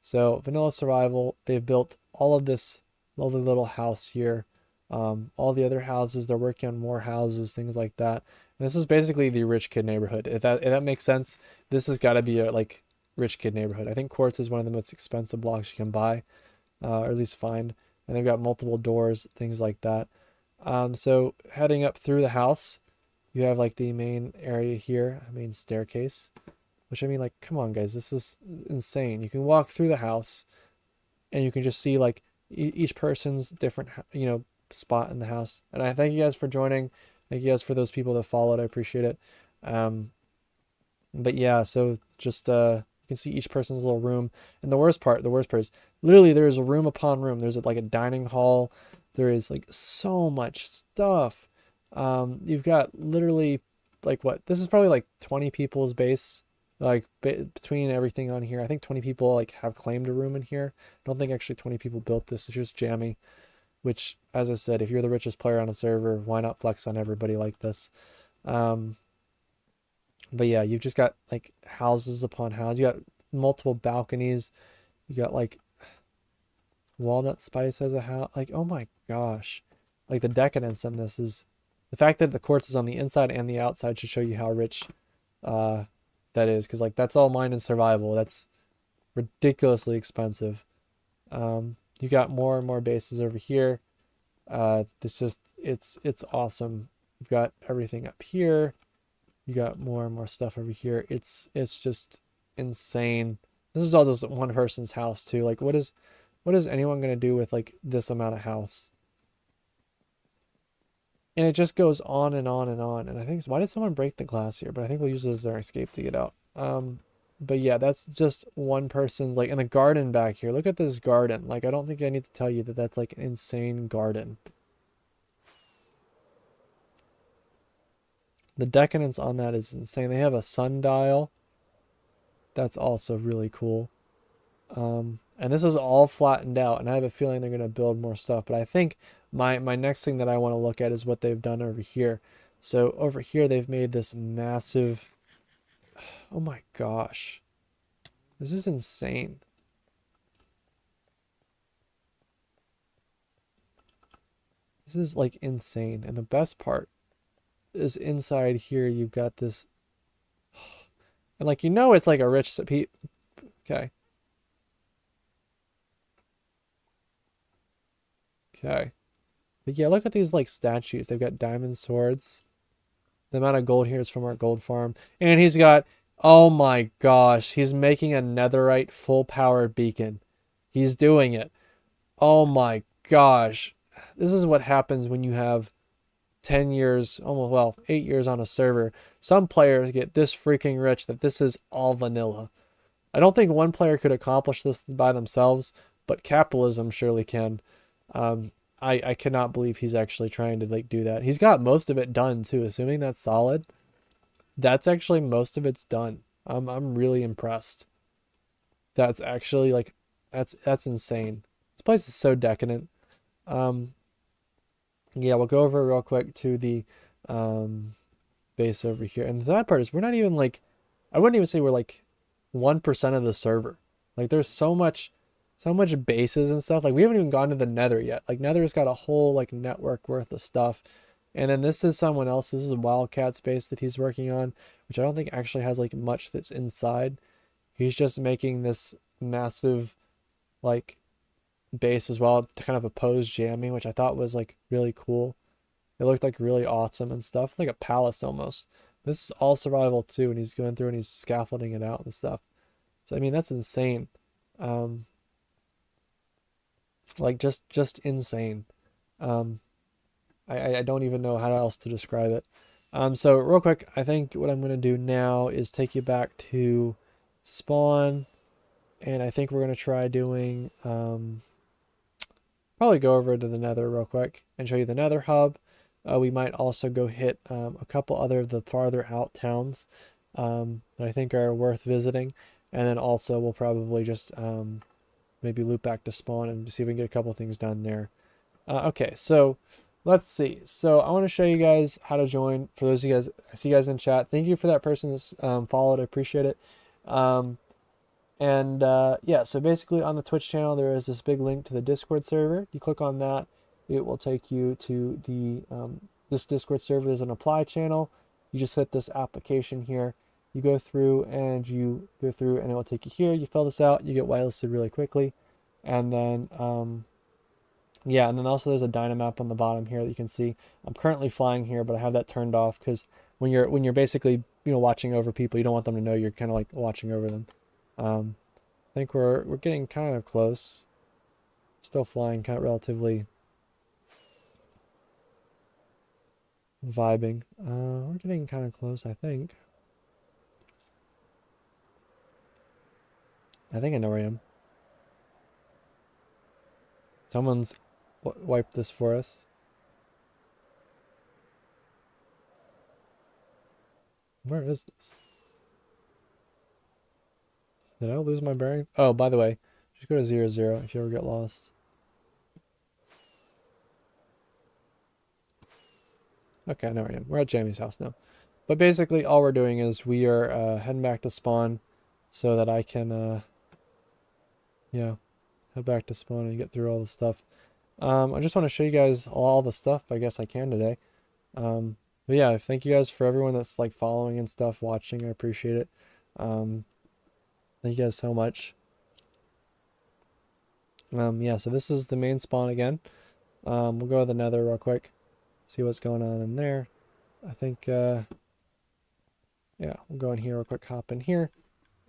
So vanilla survival, they've built all of this lovely little house here. All the other houses, they're working on more houses, things like that. And this is basically the rich kid neighborhood. If that makes sense, this has got to be a like rich kid neighborhood. I think quartz is one of the most expensive blocks you can buy, or at least find. And they've got multiple doors, things like that. So heading up through the house, you have like the main area here, main staircase, which I mean, like, come on, guys, this is insane. You can walk through the house, and you can just see like each person's different, spot in the house. And I thank you guys for joining. Thank you guys for those people that followed. I appreciate it. But yeah, so just you can see each person's little room. And the worst part is literally there is a room upon room. There's like a dining hall. There is like so much stuff. You've got literally like what? This is probably like 20 people's base. Like between everything on here, I think 20 people like have claimed a room in here. I don't think actually 20 people built this. It's just jammy. Which, as I said, if you're the richest player on a server, why not flex on everybody like this? But yeah, you've just got like houses upon houses. You got multiple balconies. You got like Walnut Spice as a house. Like, oh my gosh. Like the decadence in this is the fact that the quartz is on the inside and the outside should show you how rich that is. Because like that's all mined in survival. That's ridiculously expensive. You got more and more bases over here. It's awesome. You've got everything up here. You got more and more stuff over here. It's just insane. This is all just one person's house too. Like what is anyone gonna do with like this amount of house? And it just goes on and on and on. And I think, why did someone break the glass here? But I think we'll use it as our escape to get out. But yeah, that's just one person's, like, in the garden back here. Look at this garden. Like, I don't think I need to tell you that that's like an insane garden. The decadence on that is insane. They have a sundial. That's also really cool. And this is all flattened out, and I have a feeling they're going to build more stuff. But I think my next thing that I want to look at is what they've done over here. So over here, they've made this massive... Oh my gosh. This is insane. This is like insane. And the best part is inside here, you've got this... And like, it's like a rich... Okay. Okay. But yeah, look at these like statues. They've got diamond swords. The amount of gold here is from our gold farm. And he's got... Oh my gosh, he's making a netherite full power beacon. He's doing it. Oh my gosh. This is what happens when you have 10 years, almost, well, 8 years on a server. Some players get this freaking rich that this is all vanilla. I don't think one player could accomplish this by themselves, but capitalism surely can. I cannot believe he's actually trying to like do that. He's got most of it done too, assuming that's solid. That's actually most of it's done. I'm really impressed. That's actually like that's insane. This place is so decadent. Yeah, we'll go over real quick to the base over here. And the sad part is we're not even like, I wouldn't even say we're like 1% of the server. Like there's so much bases and stuff. Like we haven't even gone to the Nether yet. Like Nether's got a whole like network worth of stuff. And then this is someone else. This is a Wildcat space that he's working on, which I don't think actually has like much that's inside. He's just making this massive like base as well to kind of oppose jamming, which I thought was like really cool. It looked like really awesome and stuff, like a palace almost. This is all survival too, and he's going through and he's scaffolding it out and stuff. So I mean that's insane. Like just insane. I don't even know how else to describe it. So real quick, I think what I'm going to do now is take you back to spawn, and I think we're going to try doing, probably go over to the Nether real quick and show you the Nether hub. We might also go hit a couple other of the farther out towns that I think are worth visiting, and then also we'll probably just maybe loop back to spawn and see if we can get a couple things done there. Okay, so let's see. So I want to show you guys how to join. For those of you guys, I see you guys in chat. Thank you for that person that's followed. I appreciate it. Um, yeah, so basically on the Twitch channel, there is this big link to the Discord server. You click on that, it will take you to the this Discord server. There's an apply channel. You just hit this application here. You go through and it will take you here. You fill this out. You get whitelisted really quickly, and then yeah, and then also there's a Dynamap on the bottom here that you can see. I'm currently flying here, but I have that turned off because when you're basically watching over people, you don't want them to know you're kind of like watching over them. I think we're getting kind of close. Still flying, kind of relatively vibing. We're getting kind of close, I think. I think I know where I am. Someone's wiped this for us. Where is this? Did I lose my bearing? Oh, by the way, just go to 0, if you ever get lost. Okay, I know where I am. We're at Jamie's house now. But basically, all we're doing is we are heading back to spawn so that I can, yeah, head back to spawn and get through all the stuff. I just want to show you guys all the stuff I guess I can today. But yeah, thank you guys for everyone that's like following and stuff, watching. I appreciate it. Thank you guys so much. Yeah, so this is the main spawn again. We'll go to the nether real quick, see what's going on in there. I think, yeah, we'll go in here real quick, hop in here,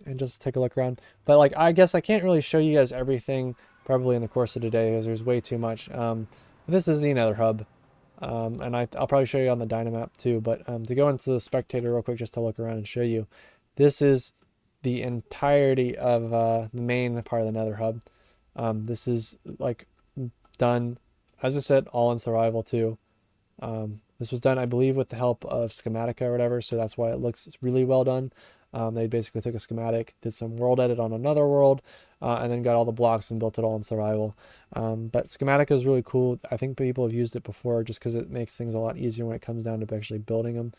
and just take a look around. But like, I guess I can't really show you guys everything probably in the course of today because there's way too much. This is the nether hub. And I'll probably show you on the Dynamap too, but to go into the spectator real quick just to look around and show you, this is the entirety of the main part of the nether hub. This is like done, as I said, all in survival too. This was done, I believe, with the help of Schematica or whatever, so that's why it looks really well done. They basically took a schematic, did some world edit on another world, and then got all the blocks and built it all in survival. But Schematica is really cool. I think people have used it before just because it makes things a lot easier when it comes down to actually building them.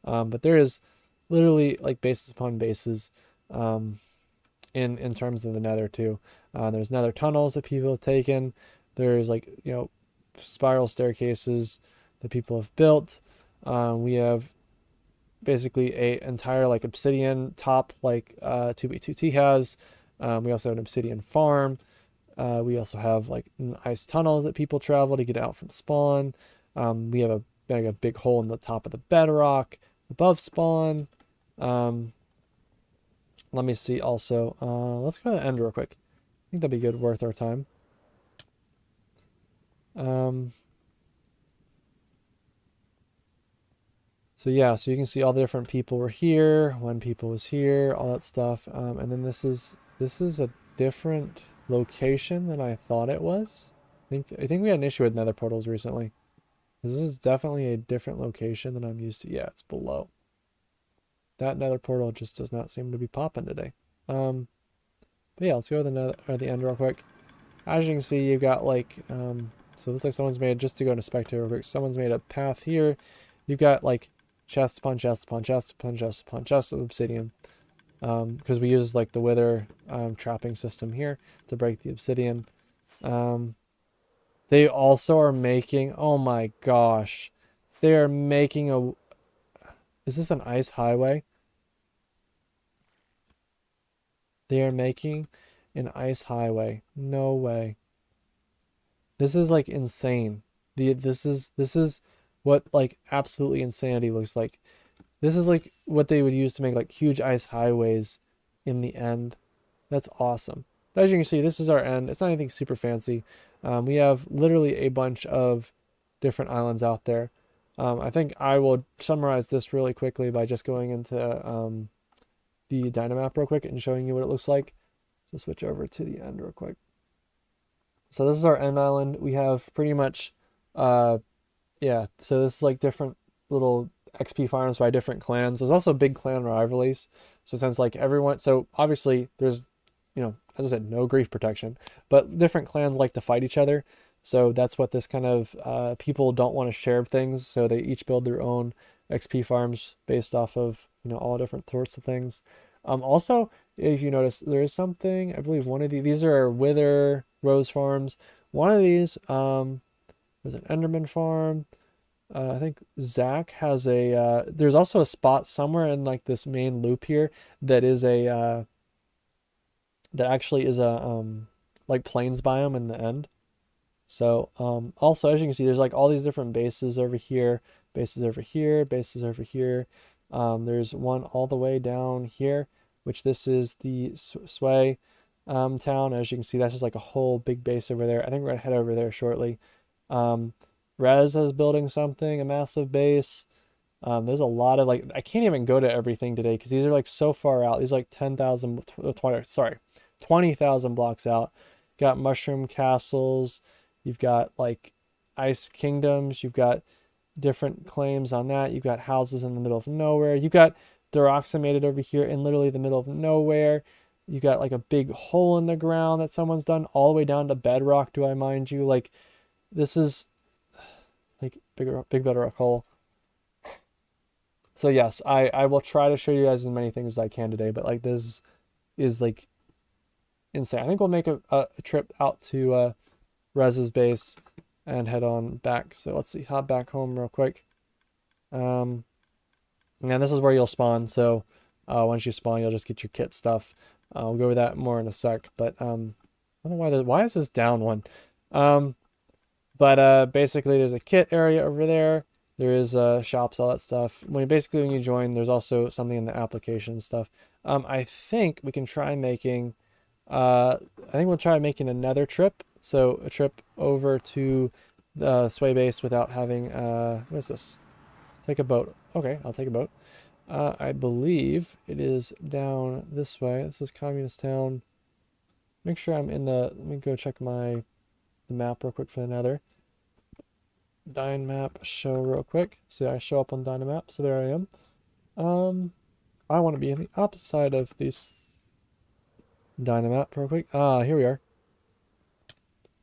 But there is literally like bases upon bases in terms of the nether too. There's nether tunnels that people have taken. There's like, spiral staircases that people have built. We have basically a entire like obsidian top like 2B2T has. We also have an obsidian farm. We also have like ice tunnels that people travel to get out from spawn. We have a big hole in the top of the bedrock above spawn. Let me see also. Let's go to the end real quick. I think that'd be good, worth our time. So yeah, so you can see all the different people were here, when people was here, all that stuff. And then this is a different location than I thought it was. I think we had an issue with nether portals recently. This is definitely a different location than I'm used to. Yeah, it's below. That nether portal just does not seem to be popping today. But yeah, let's go to the nether, or the end real quick. As you can see, you've got like, so it looks like someone's made, just to go into spectator real quick, someone's made a path here. You've got like chest upon chest upon chest upon chest upon chest of obsidian. Because we use like the wither trapping system here to break the obsidian. They also are making, oh my gosh, they are making is this an ice highway? They are making an ice highway. No way. This is like insane. This is what like absolutely insanity looks like. This is like what they would use to make like huge ice highways in the end. That's awesome. But as you can see, this is our end. It's not anything super fancy. We have literally a bunch of different islands out there. I think I will summarize this really quickly by just going into the Dynamap real quick and showing you what it looks like. So switch over to the end real quick. So this is our end island. We have pretty much, yeah, so this is like different little XP farms by different clans. There's also big clan rivalries. So since like everyone, so obviously there's, as I said, no grief protection, but different clans like to fight each other. So that's what this kind of people don't want to share things, so they each build their own XP farms based off of all different sorts of things. Also, if you notice, there is something, I believe one of these are wither rose farms. One of these there's an Enderman farm. I think Zach has there's also a spot somewhere in like this main loop here that is that actually is a like plains biome in the end. So also, as you can see, there's like all these different bases over here, bases over here, bases over here. There's one all the way down here, which this is the Sway town. As you can see, that's just like a whole big base over there. I think we're gonna head over there shortly. Rez is building something, a massive base. There's a lot of like, I can't even go to everything today because these are like so far out. These are like 10,000, 20,000 blocks out. Got mushroom castles. You've got like ice kingdoms. You've got different claims on that. You've got houses in the middle of nowhere. You've got Deroxamated over here in literally the middle of nowhere. You got like a big hole in the ground that someone's done all the way down to Bedrock, do I mind you? Like, this is like big Bedrock hole. So yes, I will try to show you guys as many things as I can today, but like this is like insane. I think we'll make a trip out to Rez's base and head on back. So let's see, hop back home real quick. And this is where you'll spawn. So once you spawn, you'll just get your kit stuff. We'll go over that more in a sec. But I don't know why is this down one? But basically, there's a kit area over there. There is shops, all that stuff. When you join, there's also something in the application stuff. I think we can try making. I think we'll try making another trip. So a trip over to the Sway base without having. What is this? Take a boat. Okay, I'll take a boat. I believe it is down this way. This is Communist Town. Make sure I'm in the. Let me go check the map real quick for the Nether. Dynamap show real quick. See, I show up on Dynamap, so there I am. I want to be on the opposite side of these Dynamap real quick. Here we are.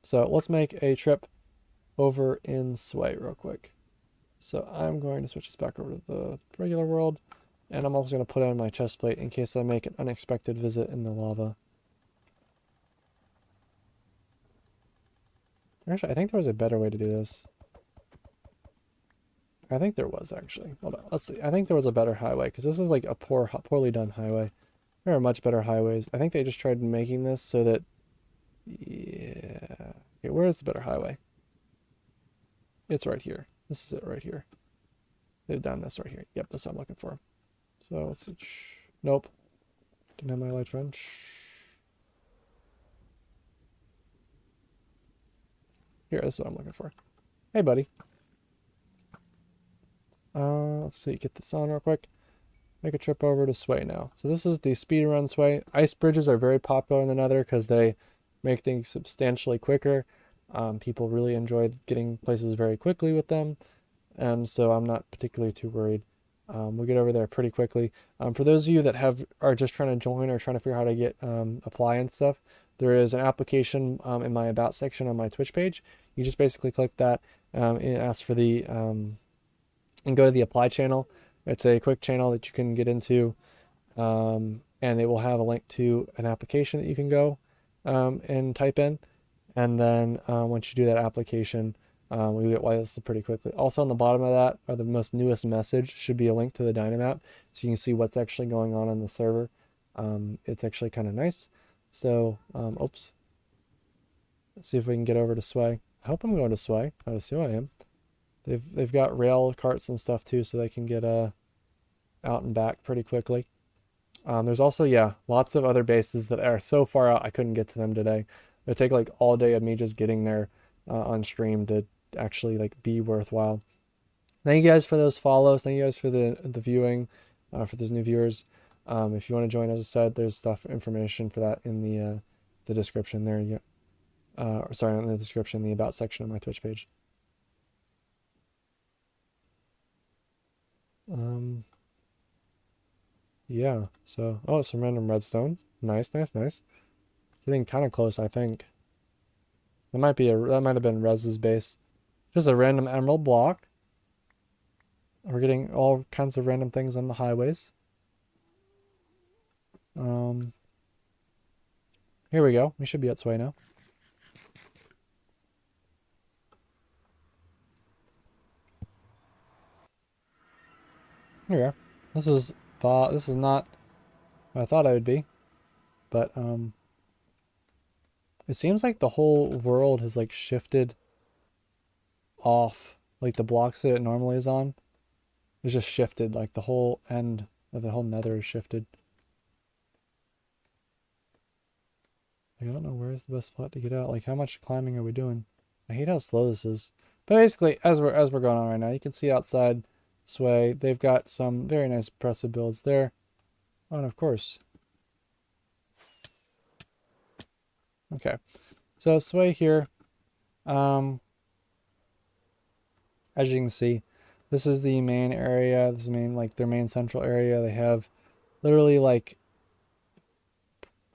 So let's make a trip over in Sway real quick. So I'm going to switch this back over to the regular world, and I'm also going to put on my chest plate in case I make an unexpected visit in the lava. Actually, I think there was a better way to do this. I think there was actually. Hold on, let's see. I think there was a better highway because this is like a poorly done highway. There are much better highways. I think they just tried making this so that, yeah. Okay, where is the better highway? It's right here. This is it right here. They've done this right here. Yep, that's what I'm looking for. So let's see. Nope. Didn't have my lights run. Here, this is what I'm looking for. Hey, buddy. Let's see, get this on real quick. Make a trip over to Sway now. So this is the speedrun Sway. Ice bridges are very popular in the Nether because they make things substantially quicker. People really enjoy getting places very quickly with them. So I'm not particularly too worried. We'll get over there pretty quickly. For those of you that are just trying to join or trying to figure out how to get apply and stuff, there is an application in my about section on my Twitch page. You just basically click that and ask for the and go to the apply channel. It's a quick channel that you can get into, and it will have a link to an application that you can go and type in. And then once you do that application, we get whitelisted pretty quickly. Also on the bottom of that, or the most newest message, should be a link to the Dynamap, so you can see what's actually going on the server. It's actually kind of nice. So, oops. Let's see if we can get over to Sway. I hope I'm going to Sway. I assume I am. They've got rail carts and stuff too, so they can get out and back pretty quickly. There's also, yeah, lots of other bases that are so far out I couldn't get to them today. It take like all day of me just getting there on stream to actually like be worthwhile. Thank you guys for those follows. Thank you guys for the viewing, for those new viewers. If you want to join, as I said, there's information for that in the description there. Yeah, sorry, in the description, the about section of my Twitch page. Yeah, so, oh, some random redstone. Nice, nice, nice. Getting kind of close, I think. That might have been Rez's base. Just a random emerald block. We're getting all kinds of random things on the highways. Here we go. We should be at Sway now. Here we are. This is not what I thought I would be, but it seems like the whole world has like shifted off, like the blocks that it normally is on. It's just shifted, like the whole end of the whole nether is shifted. Like, I don't know where's the best spot to get out. Like, how much climbing are we doing? I hate how slow this is. But basically, as we're going on right now, you can see outside Sway, they've got some very nice impressive builds there. Oh, and of course. Okay, so Sway here. As you can see, this is the main area. This is their main central area. They have literally like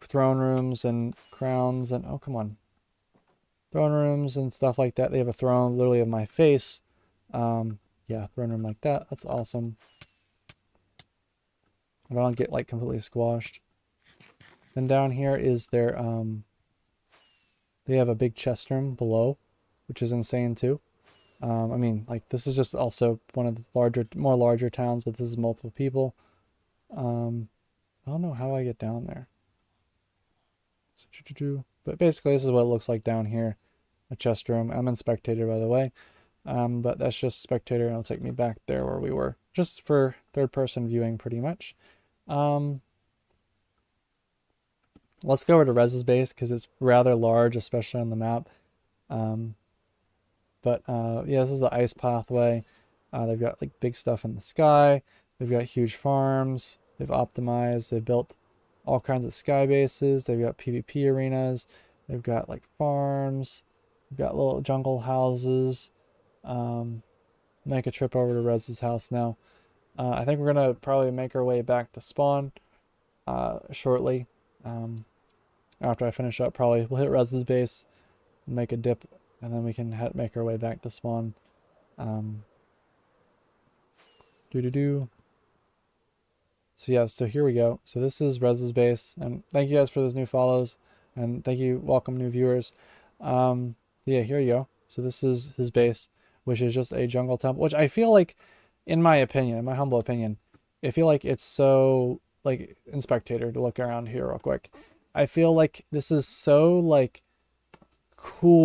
throne rooms and crowns and oh come on, throne rooms and stuff like that. They have a throne literally of my face. Yeah, throne room like that. That's awesome. If I don't get like completely squashed. Then down here is their they have a big chest room below, which is insane too. I mean, like this is just also one of the more larger towns, but this is multiple people. I don't know how I get down there. But basically, this is what it looks like down here. A chest room. I'm in spectator, by the way. But that's just spectator, and it'll take me back there where we were. Just for third-person viewing, pretty much. Let's go over to Rez's base, because it's rather large, especially on the map. Yeah, this is the ice pathway. They've got like big stuff in the sky. They've got huge farms. They've optimized. They've built all kinds of sky bases. They've got PvP arenas. They've got like farms. They've got little jungle houses. Make a trip over to Rez's house now. I think we're gonna probably make our way back to spawn shortly. After I finish up, probably we'll hit Rez's base, make a dip, and then we can make our way back to spawn. So yeah, so here we go. So this is Rez's base, and thank you guys for those new follows, and thank you, welcome new viewers. Yeah, here you go. So this is his base, which is just a jungle temple, which I feel like, in my opinion, in my humble opinion, I feel like it's so, like, in spectator, to look around here real quick. I feel like this is so, like, cool.